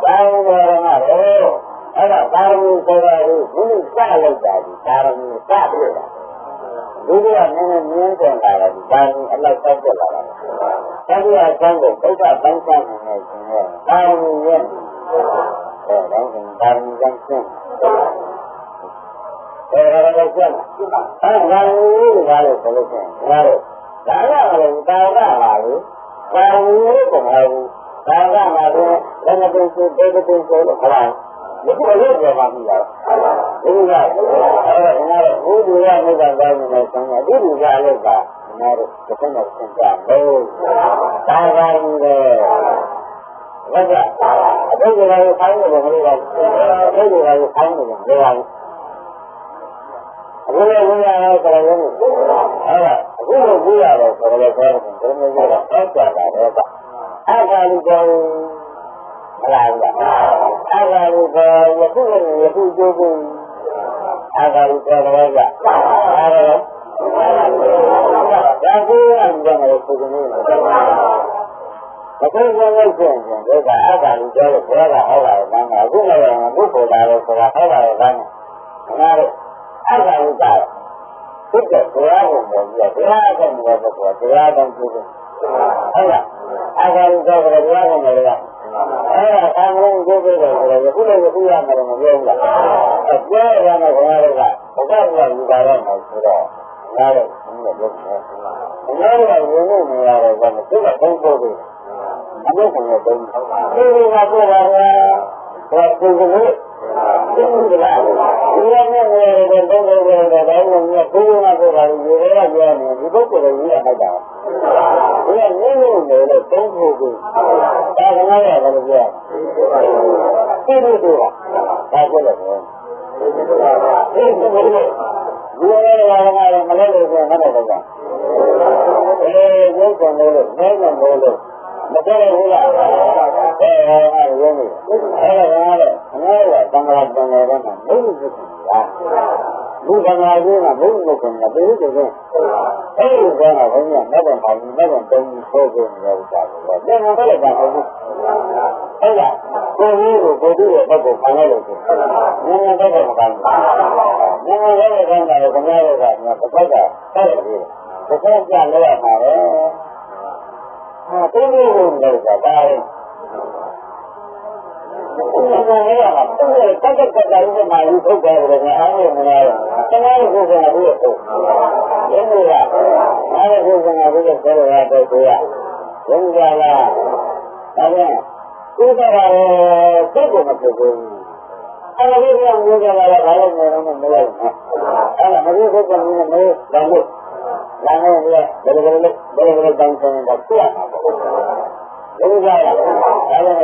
ဘာလို့လဲအဲ့ဒါပါရမီဆိုတာကိုဘုရားစလိုက်တာဒီပါရမီစပြတာဒုတိယနည်းနည်းမြင်းတင်လာတာဒီပါရမီအလောက်တက်လာတာတတိယအပိုင်းကိုပုဒ်ကပန်းစားနေတယ်ရှင်ရဲ့ပါရမီရဲ့တော့ပါရမီကန်းရှင်ဒါလည်းကျန်အဲ့ဒါလည်းဘာလို့ဆိုလို့ရှိရင်ဒါတော့ဒါကလည်းတာဝကပါလို့ပါရမီကိုမဟုတ်ဘူးဒါကမှလည်းလည်းမသိဘူးတေးတေးဆိုလို့ခလားဒီလိုလေးပြောပါမိတာဒီကအဲ့ဒါကဘုရားမြတ်ကောင်းနေတယ်ဆိုရင်ဒီလူကလည်းကနားတော့တစ်ခါတော့သင်ကြလို့ဒါပါဘူးလေဘာကြအတိတ်ကလည်းခိုင်းနေတယ်မလို့ပါဘူးအတိတ်ကလည်းခိုင်းနေတယ်မလို့ပါဘူးအခုလည်းဘုရားရဲ့ဆရာကြီးအဲ့ဒါအခုလိုဘုရားရဲ့ဆရာကြီးပြောတယ်ဘယ်လိုလဲတော့ဆက်ကြတာတော့အခါလူကောမလာဘူးအခါလူကောယခုလည်းယခုကျိုးကိုအခါလူကောတော့ကအဲ့ဒါဒါကိုအမှန်တော့ကိုယ်ကနေမကောင်းလို့ဆိုရင်ဒီကအခါလူကောလို့ပြောတာဟုတ်ပါတယ်ကောင်းတာအခုလည်းဘုဖို့တာလို့ဆိုတာဟုတ်ပါတယ်ကောင်းတယ်ငါတို့အခါလူကောသူကတရားကိုပေါ်ပြီးတရားအကောင်ကိုပေါ်တရားအကောင်ကိုဟုတ်လားအခါလူကောကတရားကိုလည်းအဲ့ဒါအမှန်ကိုပြောတယ်ဆိုတော့ခုလည်းခုရမှာတော့မပြောဘူးလားအပြောရမယ်ခင်ဗျားတို့ကဘုရားကလူပါတော့မှာဆိုတော့ငါတို့ဘုရားပြောတယ်ငါတို့ကဝင်နေနေရတယ်ဆိုတော့သူကသုံးဖို့တယ်အမေကလည်းသုံးတယ်ဒီကပြောတာကဘာကိုကိုဒီလားဒီရနဲ့နေတယ်သုံးဖို့တယ်ဒါလည်းမျိုးဘုရားကပြောတာဒီလိုကပြောနေဒီပုဂ္ဂိုလ်ကကြီးရလိုက်တာဒီကနင်းနေလို့သုံးဖို့ကိုဒါကလည်းရတယ်လို့ပြောတယ်ဒီလိုတော့ဒါပြောတယ်ဒီလိုမလဲလို့ဆိုတော့ဟုတ်တယ်ကွာရုပ်ကံလို့နဲနေလို့မပြောရဘူးလားရုံးနေအဲ့ဒါကတော့ငါတို့ကသံဃာတန်တယ်တော့မဟုတ်ဘူးကွာဘုရားကဘုရားကဘုရားကဘယ်လိုလဲအဲ့ဒီကဘုရားနဲ့တော့ပါဘူးနဲ့တော့တုံးဆိုးနေတယ်ဥစ္စာကိုဒါမှမဟုတ်လည်းပါဘူးဟုတ်လား ကိုယ်ကြီးကိုသူ့ရဲ့ဘက်ကိုခံရလို့ရှိရင်နည်းနည်းဘက်ကမခံဘူးနည်းနည်းလည်းခံတယ်ခင်ဗျားတို့ကတစ်ခါကဆက်ရတယ်တစ်ခါကြလဲရမှာပဲကိုယ်ကြီးကိုလည်းဒါပါလေဘုရားလည်းရမှာသူ့ရဲ့တက်ကတည်းကမှယူထုတ်တယ်လို့အားရမလား။ကျွန်တော်တို့ကဘုရားထုတ်။ဒီလိုလား။အားရဖို့ကဘုရားပြောရတဲ့ကိုရ။ဘုရားလား။ဒါနဲ့ကိုယ်ကလည်းစိတ်ကိုမဖြစ်ဘူး။အဲ့ဒါကိုမျိုးကြလာတာဘာလို့လဲတော့မလို့။အဲ့ဒါမလို့ဘုရားမျိုးနဲ့မလို့ဘာလို့။ဒါနဲ့ဘယ်လိုတောင်းဆိုတာသိရမှာပေါ့။ဘုရားကအဲ့ဒါကလည်းဘု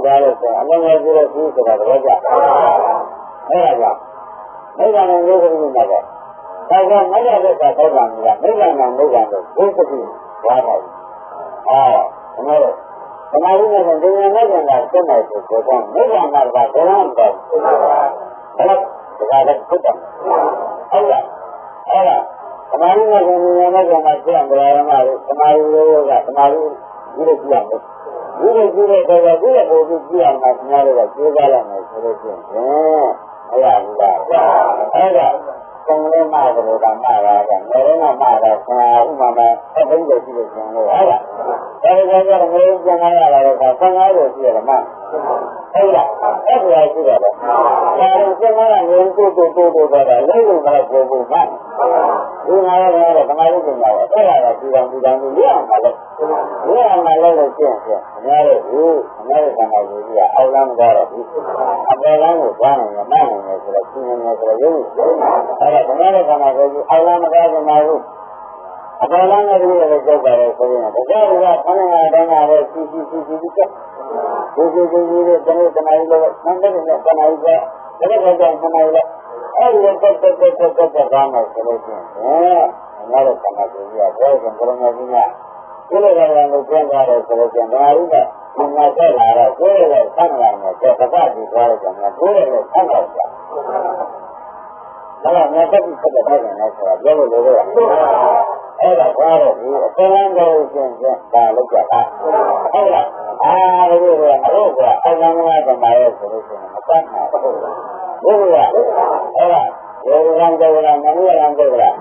ရားလို့ဆိုအမှန်ပဲပြောလို့ဆိုတာတော့ကြအဲ့ဒါကြောင့်မိဂ္ဂနာမျိုးကိုမြင်တော့ဒါကမရတဲ့သောတာပန်ကမိဂ္ဂနာလို့ဘုသတိဘာသာကျွန်တော်သမာဓိနဲ့ဉာဏ်နဲ့ဉာဏ်ကစက်နိုင်ဆိုတော့မိဂ္ဂနာကဘယ်တော့မှအဲ့ဒါလည်းဖြစ်တယ်အဲ့ဒါသမာဓိနဲ့ဉာဏ်နဲ့ဉာဏ်ကစက်တယ်ဘာမှလို့သမာဓိလို့ကသမာဓိဒီလိုကြည့်ရမယ်ဒီလိုကြည့်တဲ့အခါကျဒီလိုပုံကြည့်ရမှာများလို့ကကျေးဇူးရမယ်ဆိုလို့ရှိရင်အဲ့ဒါဘူးလားအဲ့ဒါသံဃာမှာကတော့ဓမ္မရာကငယ်တော့မှာတော့ဆရာဥမာမှာအသိဉာဏ်ရှိလို့ရှင်လို့ဟုတ်လားဒါကြတော့ငယ်ကျန်လာရတာကဆံဃာလို့ရှိရမှာဟုတ်လားအဲ့ဒါရှိတယ်ဒါတော့ဆံဃာကငယ်ကိုတော့တာလေးလုံးကတော့ပုံပုံမှဒီငါရတော့ဓမ္မရုပ်ပညာပဲအဲ့ဒါကဒီကောင်ရအောင်ပါလို့ရအောင်ပါလို့ရှင်းအများတို့ကံတော်ကြီးကအောက်လမ်းကြတော့ဒီအပေါ်လမ်းကိုသွားနိုင်မှနိုင်တယ်ဆိုတော့ရှင်းနေတယ်ဆိုတော့ရုပ်အဲ့ဒါဓမ္မရုပ်ကံတော်ကြီးအောက်လမ်းမကားကြမှာဘူးအပေါ်လမ်းကလေးလည်းကြောက်ကြတယ်ဆိုရင်ဒါကြောင့်ကခဏခဏတိုင်းကလည်းစီချက်ဒီလိုတနေ့တနိုင်လို့ဆန်းတဲ့နဲ့တနိုင်ကဒါလည်းကြောက်တနိုင်လို့အဲ့ဒီတက်ကားမယ်ဆိုလို့ရှိရင်အများတို့ကံတော်ကြီးကဘယ်ကံတော်များကြီးကဒီလိုလည်းလို့ပြန်သွားတယ်ဆိုလို့ရှိရင်ဒါရီကဒီမှာတက်လာတော့ကိုယ်လည်းဆန်းလာတယ်တဲ့ပပကြီးသွားတယ်ဆိုတော့ကိုယ်လည်းဆန်းလာတယ်ဒါကမြတ်တိဆက်တဲ့ပိုင်းနဲ့ဆိုတာပြောလို့လို့ရတယ်အဲ့ဒါဘာလို့ဒီအစလမ်းကိုရှင်းဒါလောက်ကြတာဟုတ်လားဒီလိုကအလို့ကအမှန်မှန်ကမှရဲဆိုလို့ရှိရင်မပတ်နိုင်ဘူးဘုရားအဲ့ဒါရေရံကြောလားမနည်းရံကြောလား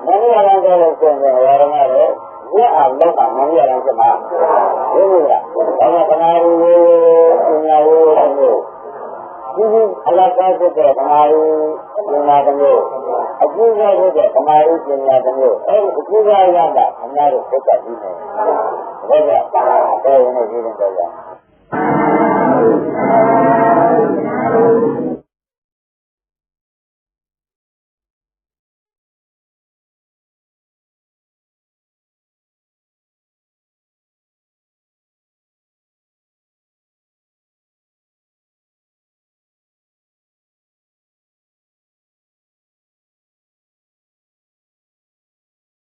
မနည်းရံကြောလို့ဆိုရင်ဝါရမတွေရအောင်လုပ်တာမနည်းရံကျမဘုရားအဲ့ဒါကနာရီပညာဝေးမျိုးဒီအလကားဖြစ်တဲ့ဓမ္မရီပညာတစ်မျိုးအကျိုးစားဖြစ်တဲ့ဓမ္မရီပညာတစ်မျိုးအဲဒီအကျိုးစားရတာအများတို့သိတတ်ပြီးနေတယ်ဒါကြောင့်ဘယ်လိုနေကြည့်နေကြလဲ